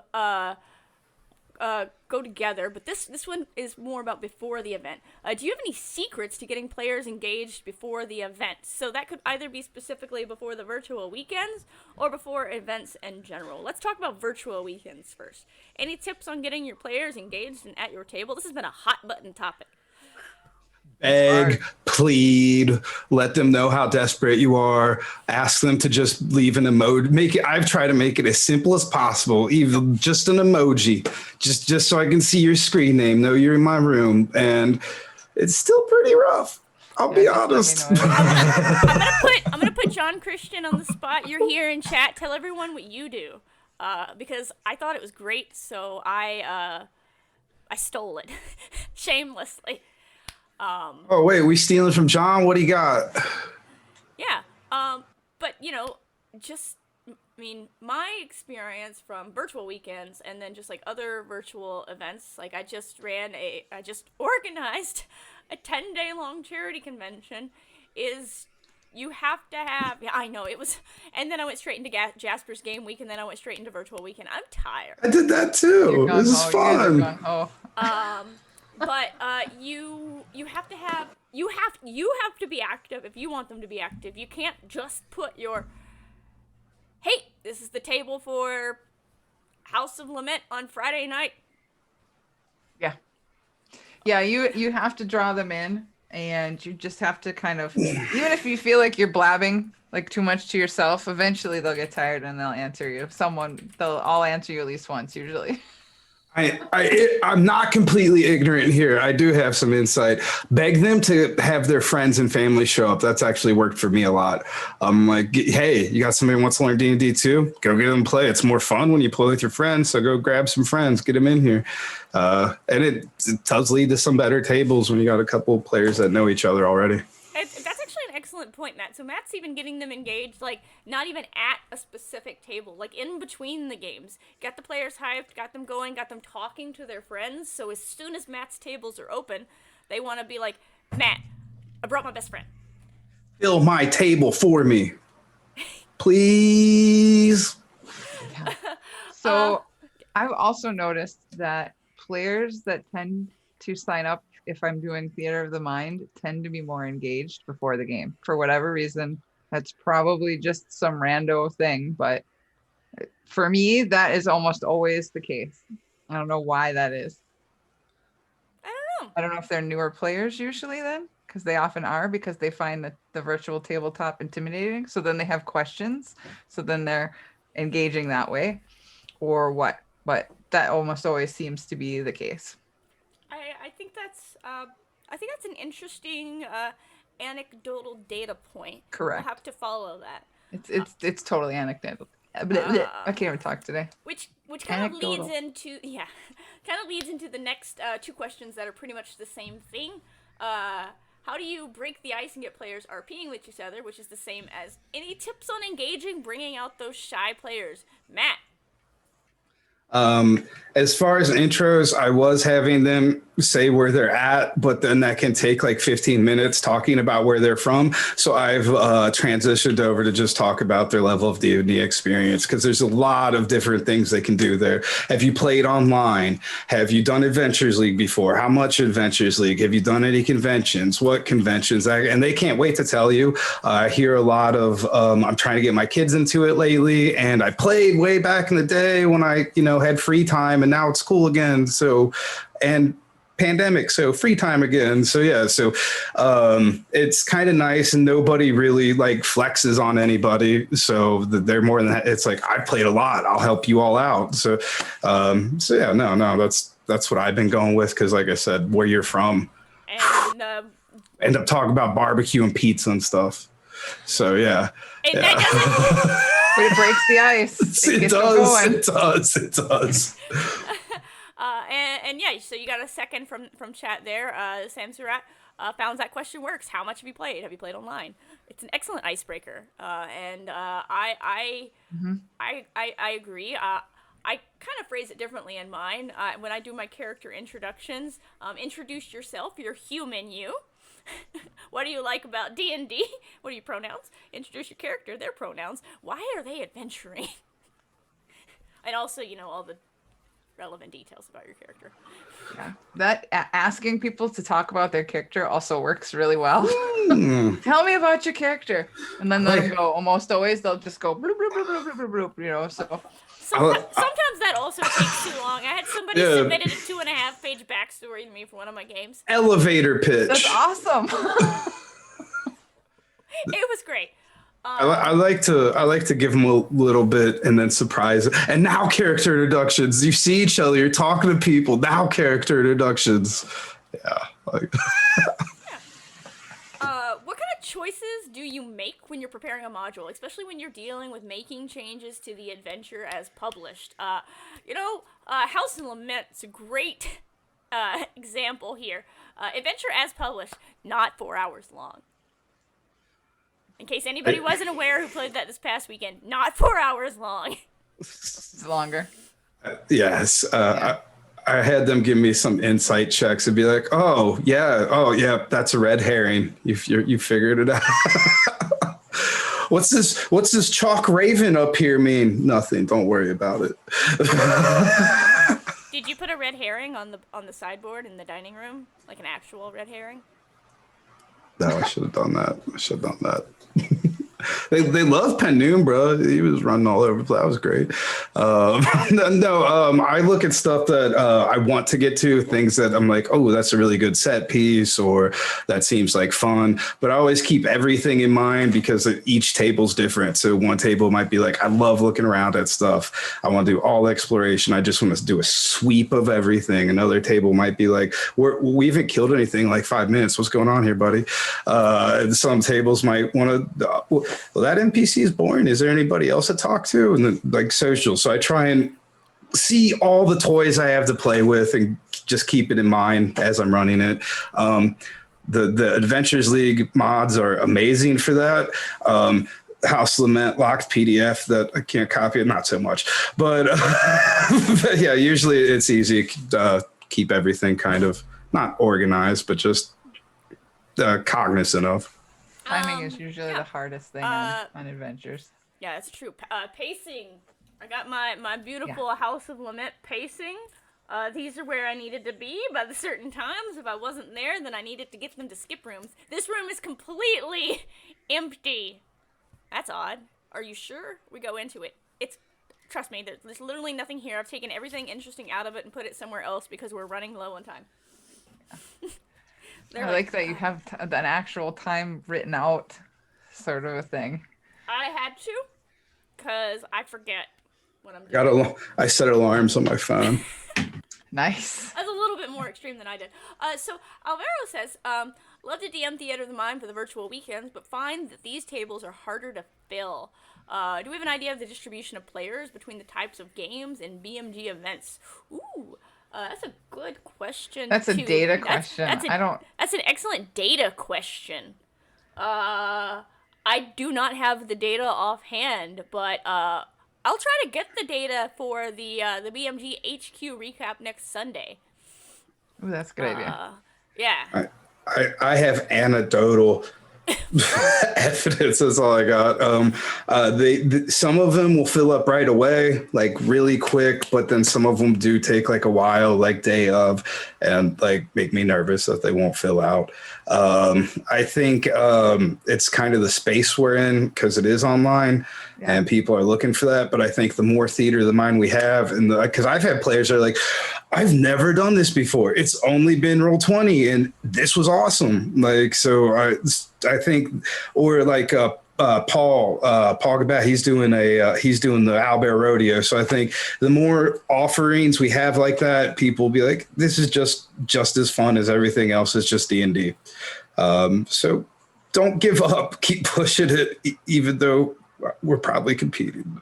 go together, but this one is more about before the event. Do you have any secrets to getting players engaged before the event? So that could either be specifically before the virtual weekends or before events in general. Let's talk about virtual weekends first. Any tips on getting your players engaged and at your table? This has been a hot button topic. Beg, plead, let them know how desperate you are. Ask them to just leave an emoji. I've tried to make it as simple as possible, even just an emoji, just so I can see your screen name, know you're in my room, and it's still pretty rough. I'll be just let me honest. know. I'm gonna put John Christian on the spot. You're here in chat. Tell everyone what you do, because I thought it was great, so I stole it shamelessly. Oh wait, we stealing from John? What do you got? Yeah. But just I mean, my experience from virtual weekends and then just like other virtual events, like I just organized a 10-day long charity convention, is you have to have, yeah, I know it was, and then I went straight into Jasper's game week, and then I went straight into virtual weekend. I'm tired. I did that too. This is fun. But you have to have you have to be active if you want them to be active. You can't just put your, hey, this is the table for House of Lament on Friday night. Yeah, you have to draw them in, and you just have to kind of, even if you feel like you're blabbing like too much to yourself, eventually they'll get tired and they'll answer you. They'll all answer you at least once usually. I'm not completely ignorant here. I do have some insight. Beg them to have their friends and family show up. That's actually worked for me a lot. I'm like, hey, you got somebody who wants to learn D&D too? Go get them to play. It's more fun when you play with your friends. So go grab some friends, get them in here. And it does lead to some better tables when you got a couple of players that know each other already. That's actually an excellent point, Matt. So Matt's even getting them engaged, like not even at a specific table, like in between the games. Got the players hyped, got them going, got them talking to their friends. So as soon as Matt's tables are open, they want to be like, Matt, I brought my best friend. Fill my table for me, please. Yeah. So I've also noticed that players that tend to sign up if I'm doing Theater of the Mind tend to be more engaged before the game for whatever reason. That's probably just some rando thing, but for me, that is almost always the case. I don't know why that is. I don't know if they're newer players usually then, because they often are, because they find the virtual tabletop intimidating. So then they have questions. So then they're engaging that way or what, but that almost always seems to be the case. I think that's an interesting anecdotal data point. Correct. We'll have to follow that. It's totally anecdotal. I can't even talk today. Which kind of leads into the next two questions that are pretty much the same thing. How do you break the ice and get players RPing with each other, which is the same as any tips on engaging, bringing out those shy players? Matt. As far as intros, I was having them say where they're at, but then that can take like 15 minutes talking about where they're from. So I've transitioned over to just talk about their level of D&D experience, because there's a lot of different things they can do there. Have you played online? Have you done Adventures League before? How much Adventures League? Have you done any conventions? What conventions? And they can't wait to tell you. I hear a lot of, I'm trying to get my kids into it lately, and I played way back in the day when I, had free time, and now it's cool again. So, and pandemic, so free time again. So yeah, it's kind of nice, and nobody really like flexes on anybody. So they're more than that. It's like, I played a lot, I'll help you all out. So yeah, no, that's what I've been going with, because like I said, where you're from, and end up talking about barbecue and pizza and stuff. So yeah. But it breaks the ice. It does. And yeah, so you got a second from chat there. Sam Surratt found that question works. How much have you played? Have you played online? It's an excellent icebreaker. And I agree. I kind of phrase it differently in mine. When I do my character introductions, introduce yourself. You're human, you. What do you like about D&D? What are your pronouns? Introduce your character, their pronouns. Why are they adventuring? And also, all the relevant details about your character. Yeah, that asking people to talk about their character also works really well. Tell me about your character, and then they'll go. Almost always, they'll just go bloop bloop bloop bloop bloop bloop. So. Sometimes that also takes too long. I had somebody submitted a 2.5-page backstory to me for one of my games. Elevator pitch. That's awesome. It was great. I like to give them a little bit and then surprise. And now character introductions. You see each other. You're talking to people. Now character introductions. Yeah. choices do you make when you're preparing a module, especially when you're dealing with making changes to the adventure as published? House and Lament's a great example here. Adventure as published, not 4 hours long. In case anybody wasn't aware who played that this past weekend, not 4 hours long. It's longer. Yes. I had them give me some insight checks and be like, oh yeah, that's a red herring. You figured it out. What's this chalk raven up here mean? Nothing. Don't worry about it. Did you put a red herring on the sideboard in the dining room, like an actual red herring? No, I should have done that. They love Panoom, bro. He was running all over the place. That was great. I look at stuff that I want to get to, things that I'm like, oh, that's a really good set piece, or that seems like fun. But I always keep everything in mind because each table's different. So one table might be like, I love looking around at stuff. I want to do all exploration. I just want to do a sweep of everything. Another table might be like, we haven't killed anything in like 5 minutes. What's going on here, buddy? Some tables might want to, well, that NPC is boring. Is there anybody else to talk to? And then like social. So I try and see all the toys I have to play with and just keep it in mind as I'm running it. The Adventures League mods are amazing for that. House Lament locked PDF that I can't copy it, not so much, but yeah, usually it's easy to keep everything kind of not organized, but just cognizant of. Timing is usually the hardest thing on adventures. Yeah, that's true. Pacing. I got my beautiful House of Lament pacing. These are where I needed to be by the certain times. If I wasn't there, then I needed to get them to skip rooms. This room is completely empty. That's odd. Are you sure? We go into it. Trust me, there's literally nothing here. I've taken everything interesting out of it and put it somewhere else because we're running low on time. I like that you have an actual time written out, sort of a thing. I had to, because I forget what I'm doing. I set alarms on my phone. Nice. That's a little bit more extreme than I did. So Alvaro says, love to DM Theater of the Mind for the virtual weekends, but find that these tables are harder to fill. Do we have an idea of the distribution of players between the types of games and BMG events? Ooh. That's a good question. That's a data question. That's an excellent data question. I do not have the data offhand, but I'll try to get the data for the BMG HQ recap next Sunday. Ooh, that's a good idea. Yeah. I have anecdotal evidence. That's all I got. Some of them will fill up right away, like really quick, but then some of them do take like a while, like day of, and like make me nervous that they won't fill out. I think it's kind of the space we're in because it is online and people are looking for that. But I think the more theater of the mind we have, and because I've had players that are like, I've never done this before. It's only been Roll20 and this was awesome. Like, so I think, or like Paul Gabat, he's doing the Owlbear Rodeo. So I think the more offerings we have like that, people will be like, this is just as fun as everything else. It's just D&D. So don't give up. Keep pushing it, even though we're probably competing.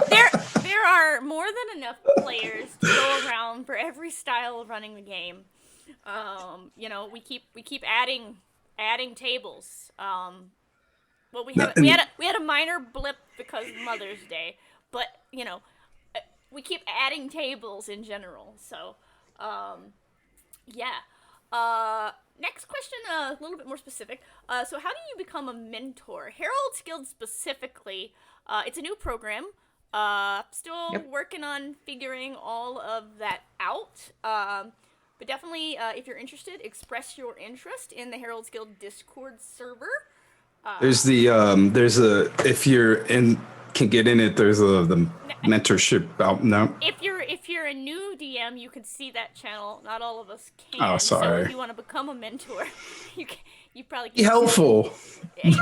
There are more than enough players to go around for every style of running the game. We keep adding tables. Well, we had a minor blip because of Mother's Day, but we keep adding tables in general. So, next question, a little bit more specific. So how do you become a mentor? Heralds Guild specifically, it's a new program. Still working on figuring all of that out. But definitely, if you're interested, express your interest in the Heralds Guild Discord server. If can get in it, there's the mentorship out now. If you're a new DM, you can see that channel. Not all of us can. Oh, sorry. So if you want to become a mentor, you probably can. Be helpful. You're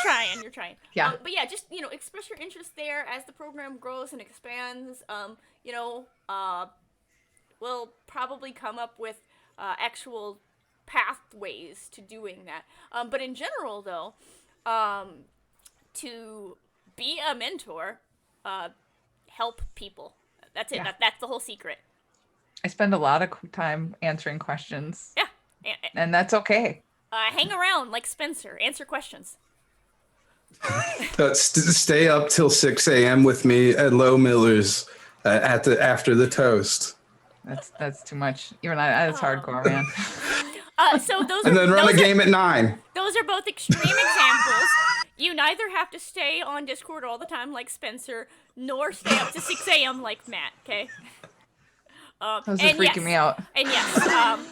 trying. Yeah. But yeah, just express your interest there as the program grows and expands. We'll probably come up with actual pathways to doing that. But in general, though, to be a mentor, help people. That's it. Yeah. That's the whole secret. I spend a lot of time answering questions. Yeah. And that's okay. Hang around like Spencer. Answer questions. Stay up till 6 a.m. with me at Low Miller's after the toast. That's too much. Even that's hardcore, man. So those And are then run a those are- game at 9. Those are both extreme examples. You neither have to stay on Discord all the time like Spencer, nor stay up to 6 a.m. like Matt, okay? Those are freaking me out. And yes,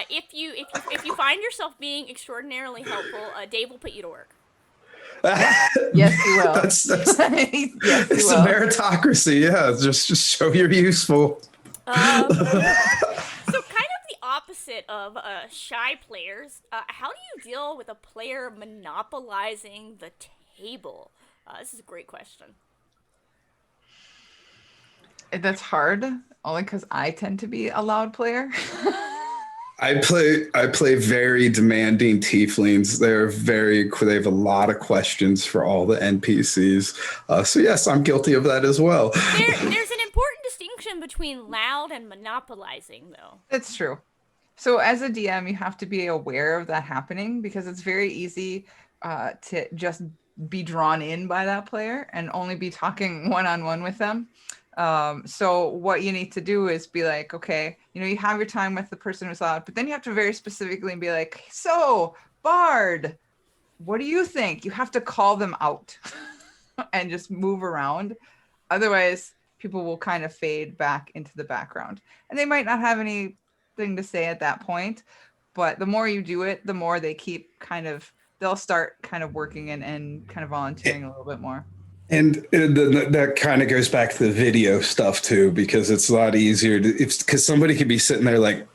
if you find yourself being extraordinarily helpful, Dave will put you to work. Yes, you will. That's Yes, you it's will. a meritocracy. Yeah, just show you're useful. So kind of the opposite of shy players. How do you deal with a player monopolizing the table? This is a great question. That's hard, only because I tend to be a loud player. I play very demanding tieflings. They have a lot of questions for all the NPCs. So yes, I'm guilty of that as well. There's an important distinction between loud and monopolizing, though. That's true. So as a DM, you have to be aware of that happening because it's very easy to just be drawn in by that player and only be talking one-on-one with them. So what you need to do is be like, okay, you have your time with the person who's loud, but then you have to very specifically be like, so Bard, what do you think? You have to call them out and just move around. Otherwise, people will kind of fade back into the background and they might not have anything to say at that point. But the more you do it, the more they keep they'll start kind of working and kind of volunteering a little bit more. And that kind of goes back to the video stuff too, because it's a lot easier because somebody could be sitting there like,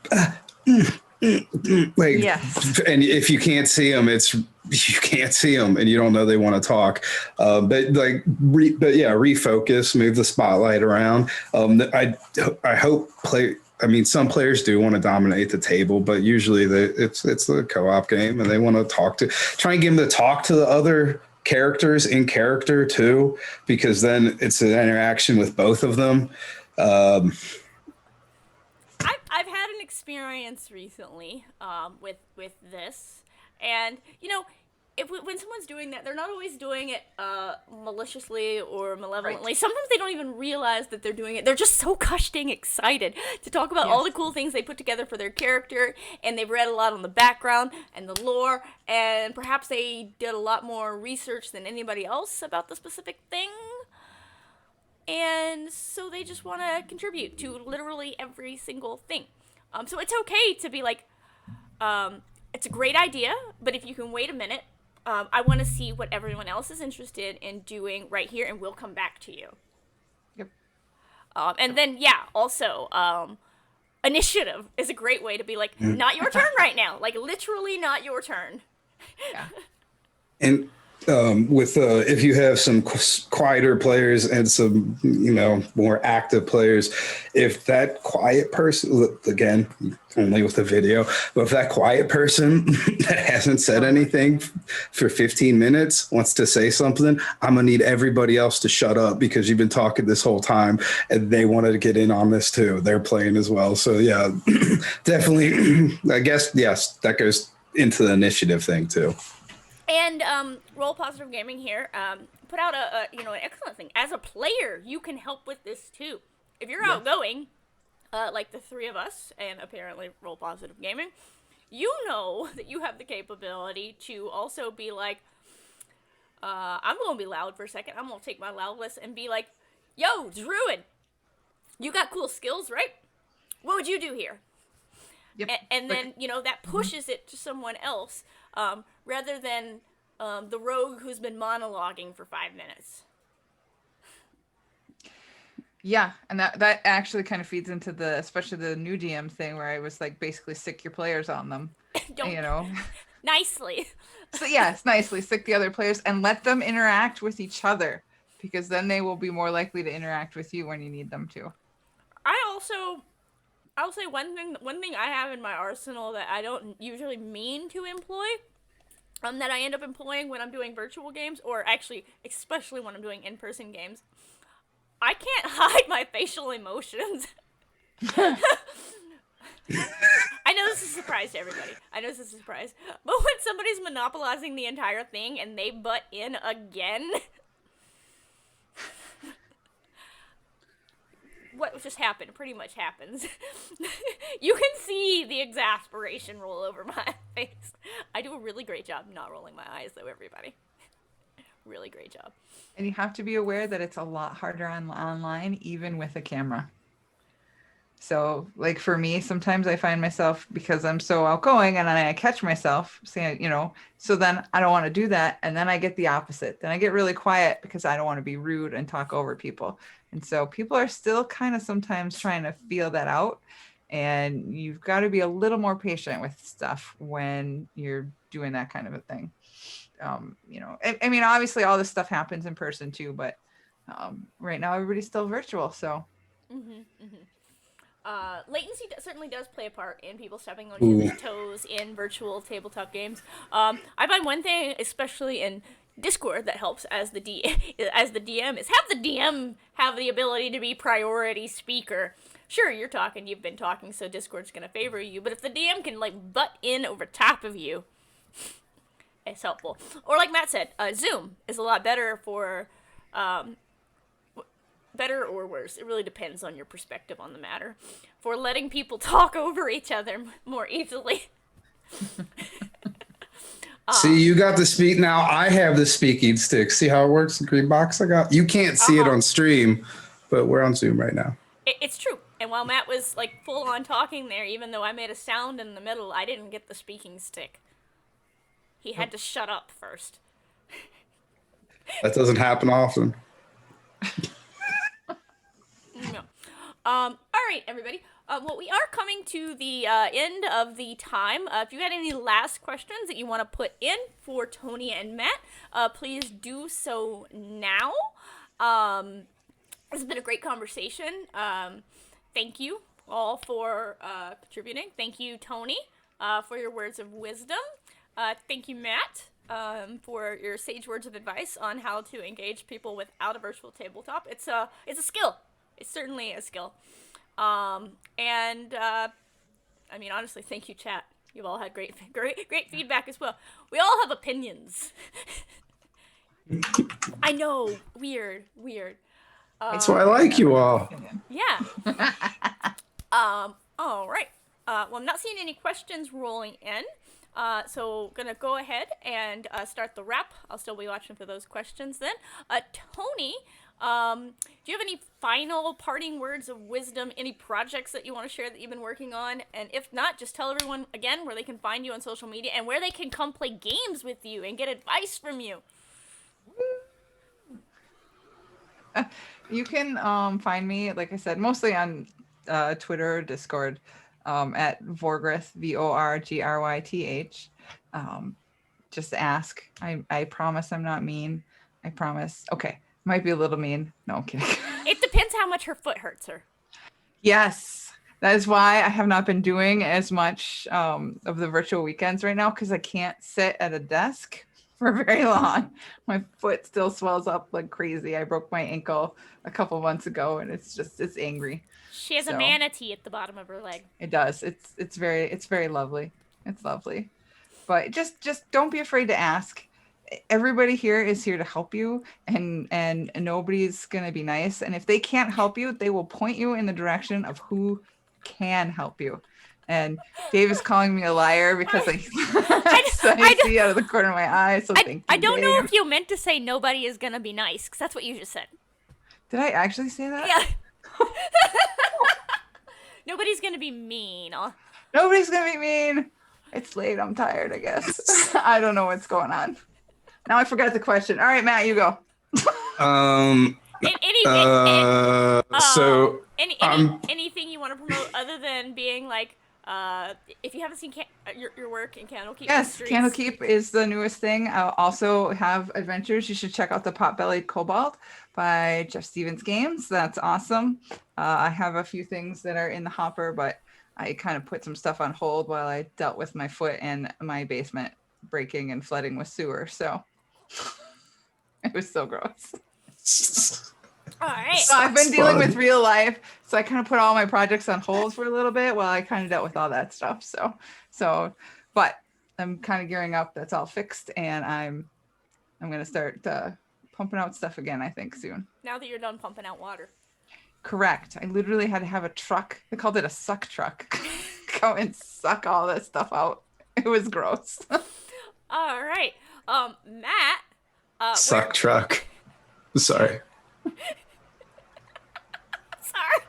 like, yes. And if you can't see them, you can't see them, and you don't know they want to talk. But refocus, move the spotlight around. I hope some players do want to dominate the table, but usually it's the co-op game, and they want to try and get them to talk to the other characters in character too, because then it's an interaction with both of them. I've had an experience recently with this, and when someone's doing that, they're not always doing it maliciously or malevolently. Right. Sometimes they don't even realize that they're doing it. They're just so gosh dang excited to talk about all the cool things they put together for their character, and they've read a lot on the background and the lore, and perhaps they did a lot more research than anybody else about the specific thing. And so they just want to contribute to literally every single thing. So it's okay to be like, it's a great idea, but if you can wait a minute, I want to see what everyone else is interested in doing right here, and we'll come back to you. Yep. And then, also, initiative is a great way to be like, not your turn right now. Like, literally not your turn. Yeah. And if you have some quieter players and some more active players, if that quiet person, again only with the video, but if that quiet person that hasn't said anything for 15 minutes wants to say something, I'm gonna need everybody else to shut up because you've been talking this whole time and they wanted to get in on this too. They're playing as well. So yeah, definitely. I guess yes, that goes into the initiative thing too. And Roll Positive Gaming here put out an excellent thing. As a player, you can help with this too. If you're outgoing, like the three of us, and apparently Roll Positive Gaming, you know that you have the capability to also be like, I'm going to be loud for a second. I'm going to take my loudness and be like, yo, Druid, you got cool skills, right? What would you do here? Yep. And then, that pushes it to someone else, rather than the rogue who's been monologuing for 5 minutes. Yeah, and that actually kind of feeds into especially the new DM thing where I was like, basically sick your players on them. Nicely. So yes, nicely sick the other players and let them interact with each other, because then they will be more likely to interact with you when you need them to. I also I'll say one thing I have in my arsenal that I don't usually mean to employ, that I end up employing when I'm doing virtual games, or actually, especially when I'm doing in-person games. I can't hide my facial emotions. I know this is a surprise to everybody. I know this is a surprise. But when somebody's monopolizing the entire thing and they butt in again, what just happened pretty much happens. You can see the exasperation roll over my face. I do a really great job not rolling my eyes, though, everybody. Really great job. And you have to be aware that it's a lot harder online, even with a camera. So, like for me, sometimes I find myself, because I'm so outgoing, and then I catch myself saying, so then I don't want to do that. And then I get the opposite. Then I get really quiet because I don't want to be rude and talk over people. And so people are still kind of sometimes trying to feel that out. And you've got to be a little more patient with stuff when you're doing that kind of a thing. I mean, obviously all this stuff happens in person too, but right now everybody's still virtual. So. Latency certainly does play a part in people stepping on each other's toes in virtual tabletop games. I find one thing, especially in Discord, that helps as the DM is have the DM have the ability to be priority speaker. Sure, you've been talking, so Discord's gonna favor you. But if the DM can butt in over top of you, it's helpful. Or like Matt said, Zoom is a lot better for. Better or worse, it really depends on your perspective on the matter, for letting people talk over each other more easily. See, you got the speak now. I have the speaking stick. See how it works? The green box I got. You can't see it on stream, but we're on Zoom right now. It's true. And while Matt was full on talking there, even though I made a sound in the middle, I didn't get the speaking stick. He had to shut up first. That doesn't happen often. No. All right, everybody. Well, we are coming to the end of the time. If you had any last questions that you want to put in for Tony and Matt, please do so now. This has been a great conversation. Thank you all for contributing. Thank you, Tony, for your words of wisdom. Thank you, Matt, for your sage words of advice on how to engage people without a virtual tabletop. It's a skill. It's certainly a skill. I mean, honestly, thank you, chat. You've all had great feedback as well. We all have opinions. I know. Weird. That's why I like you all. Yeah. All right. Well, I'm not seeing any questions rolling in. So gonna go ahead and start the wrap. I'll still be watching for those questions then. Tony, do you have any final parting words of wisdom? Any projects that you want to share that you've been working on? And if not, just tell everyone again where they can find you on social media and where they can come play games with you and get advice from you. You can find me, like I said, mostly on Twitter, Discord, at Vorgryth, VORGRYTH. Just ask. I promise I'm not mean. I promise. Okay. Might be a little mean. No, I'm kidding. It depends how much her foot hurts her. Yes. That is why I have not been doing as much of the virtual weekends right now, because I can't sit at a desk for very long. My foot still swells up like crazy. I broke my ankle a couple months ago, and it's angry. She has a manatee at the bottom of her leg. It does. It's very lovely. It's lovely. But just don't be afraid to ask. Everybody here is here to help you, and nobody's gonna be nice. And if they can't help you, they will point you in the direction of who can help you. And Dave is calling me a liar because I see out of the corner of my eye. So thank you, I don't know Dave. if you meant to say nobody is gonna be nice, because that's what you just said. Did I actually say that? Yeah. Nobody's gonna be mean. Nobody's gonna be mean. It's late. I'm tired, I guess. I don't know what's going on. Now I forgot the question. All right, Matt, you go. Anything you want to promote other than being if you haven't seen your work in Candlekeep? Yes, Candlekeep is the newest thing. I'll also have adventures. You should check out the Pot-Bellied Kobold by Jeff Stevens Games. That's awesome. I have a few things that are in the hopper, but I kind of put some stuff on hold while I dealt with my foot and my basement breaking and flooding with sewer. So it was so gross. All right. So I've been Sounds dealing fun. with real life. So I kind of put all my projects on hold for a little bit while I kind of dealt with all that stuff. But I'm kind of gearing up. That's all fixed, and I'm gonna start pumping out stuff again. I think soon. Now that you're done pumping out water. Correct. I literally had to have a truck. They called it a suck truck. Go and suck all that stuff out. It was gross. All right. Matt. Suck truck. Sorry. Sorry.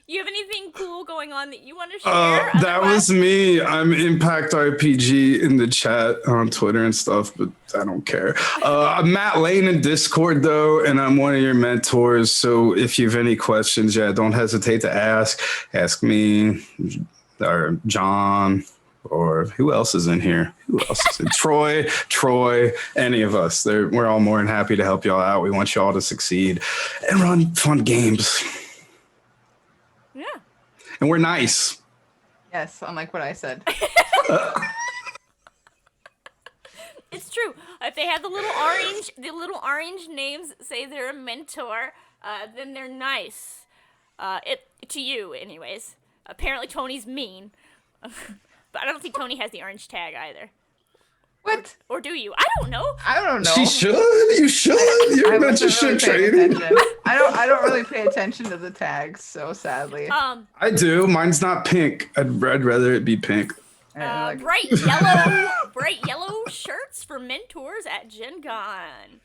You have anything cool going on that you want to share? That was me. I'm Impact RPG in the chat on Twitter and stuff, but I don't care. I'm Matt Lane in Discord though, and I'm one of your mentors. So if you have any questions, don't hesitate to ask. Ask me or John or who else is in here? Who else is in Troy, any of us. We're all more than happy to help y'all out. We want y'all to succeed and run fun games. Yeah. And we're nice. Yes, unlike what I said. It's true. If they have the little orange names say they're a mentor, then they're nice. To you, anyways. Apparently Tony's mean. But I don't think Tony has the orange tag either. What? Or do you? I don't know. I don't know. She should. You should. Your I wasn't mentorship really paying training. attention. I don't really pay attention to the tags, so sadly. I do. Mine's not pink. I'd rather it be pink. And, Bright yellow shirts for mentors at Gen Con.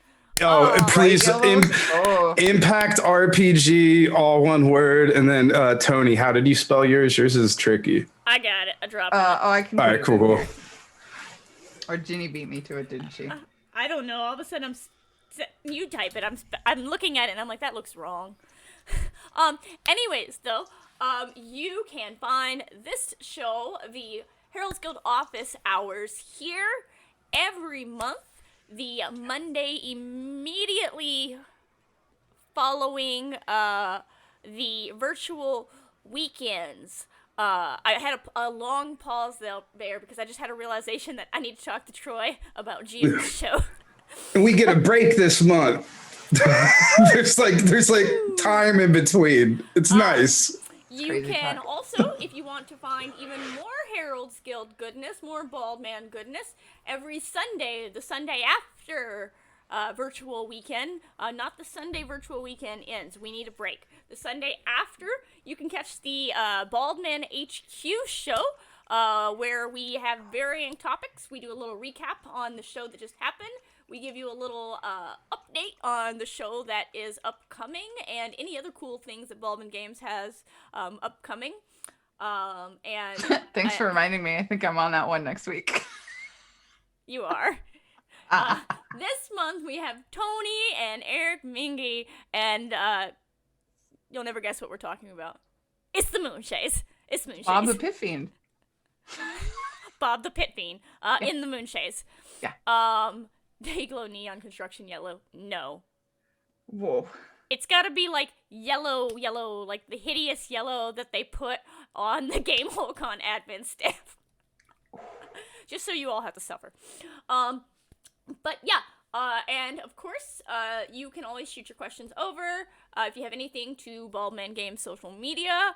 Please. yellow? Impact RPG, all one word. And then Tony, how did you spell yours? Yours is tricky. I got it. I dropped it. I can. All put right, it cool, in cool. here. Or Ginny beat me to it, didn't she? I don't know. All of a sudden, you type it. I'm looking at it and I'm like, that looks wrong. Anyways, though, you can find this show, the Heralds Guild office hours, here every month. The Monday immediately following the virtual weekends. I had a long pause there because I just had a realization that I need to talk to Troy about GM's show. And we get a break this month. there's like time in between. It's nice. You Crazy can talk. also, if you want to find even more Heralds Guild goodness, more Bald Man goodness, every Sunday, the Sunday after virtual weekend, not the Sunday virtual weekend ends. We need a break. The Sunday after, you can catch the Bald Man HQ show, where we have varying topics. We do a little recap on the show that just happened. We give you a little update on the show that is upcoming and any other cool things that Baldman Games has upcoming. And Thanks for reminding me. I think I'm on that one next week. you are. This month we have Tony and Eric Mingy, and you'll never guess what we're talking about. It's the Moonshays. It's Moonshays. Bob the Pit Fiend. Bob the Pit Fiend in the Moonshays. Yeah. They glow neon construction yellow. No. Whoa. It's gotta be like yellow, like the hideous yellow that they put on the Game Holocon admin staff. Just so you all have to suffer. But yeah, and of course, you can always shoot your questions over. If you have anything to Baldman Games social media,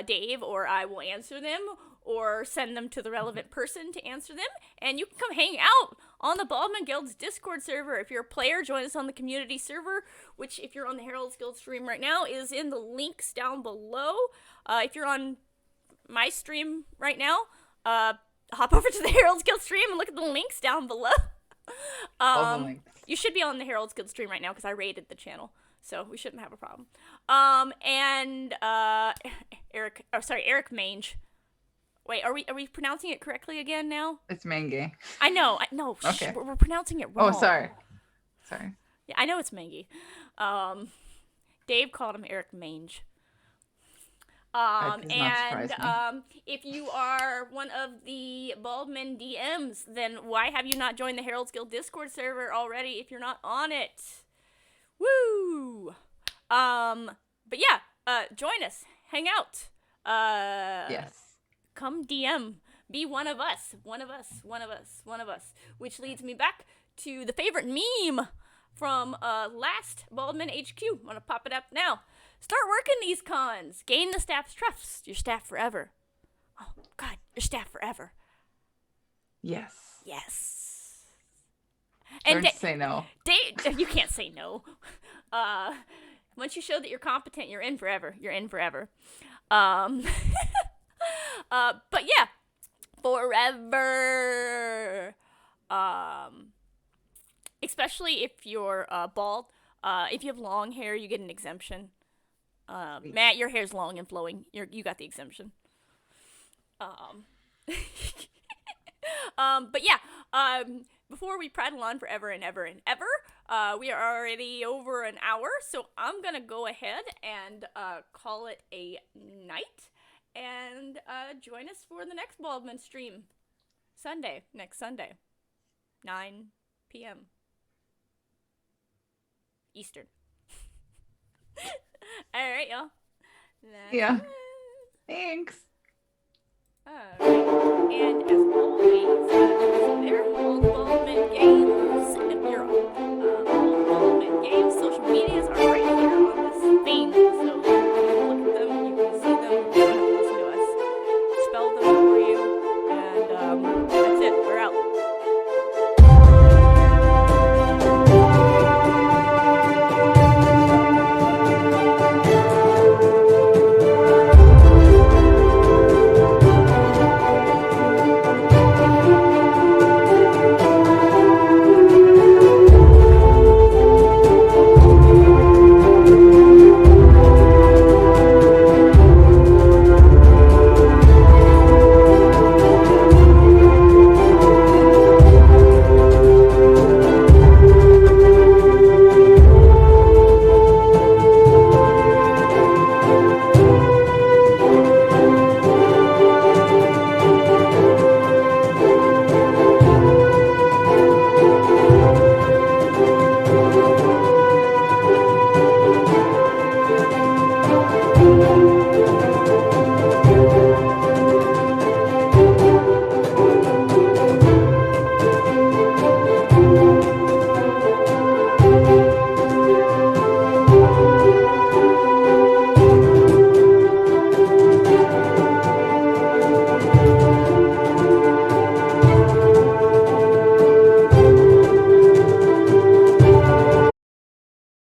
Dave or I will answer them or send them to the relevant person to answer them. And you can come hang out on the Baldman Guild's Discord server. If you're a player, join us on the community server, which if you're on the Heralds Guild stream right now is in the links down below. If you're on my stream right now, hop over to the Heralds Guild stream and look at the links down below. All the links. You should be on the Heralds Guild stream right now because I raided the channel, so we shouldn't have a problem. And Eric Mange. Wait, are we pronouncing it correctly again now? It's Mange. I know. No, Okay. we're pronouncing it wrong. Oh, sorry. Yeah, I know it's Mangy. Dave called him Eric Mange. That does not surprise And if you are one of the Baldman DMs, then why have you not joined the Heralds Guild Discord server already if you're not on it? Woo! But yeah, join us. hang out. Yes. Come DM. Be one of us. One of us. One of us. One of us. Which leads me back to the favorite meme from last Baldman HQ. I'm going to pop it up now. Start working these cons. Gain the staff's trust. Your staff forever. Oh, God. Your staff forever. Yes. Yes. Don't say no. You can't say no. Once you show that you're competent, you're in forever. You're in forever. But yeah, forever. Especially if you're bald. If you have long hair, you get an exemption. Matt, your hair's long and flowing. You got the exemption. But yeah, before we prattle on forever and ever and ever, we are already over an hour, so I'm gonna go ahead and call it a night, and join us for the next Baldwin stream, next Sunday, 9 p.m. Eastern. All right, y'all. Yeah. Thanks. And as always, they're all Baldwin Games, and you're all Baldwin Games. Social medias are right here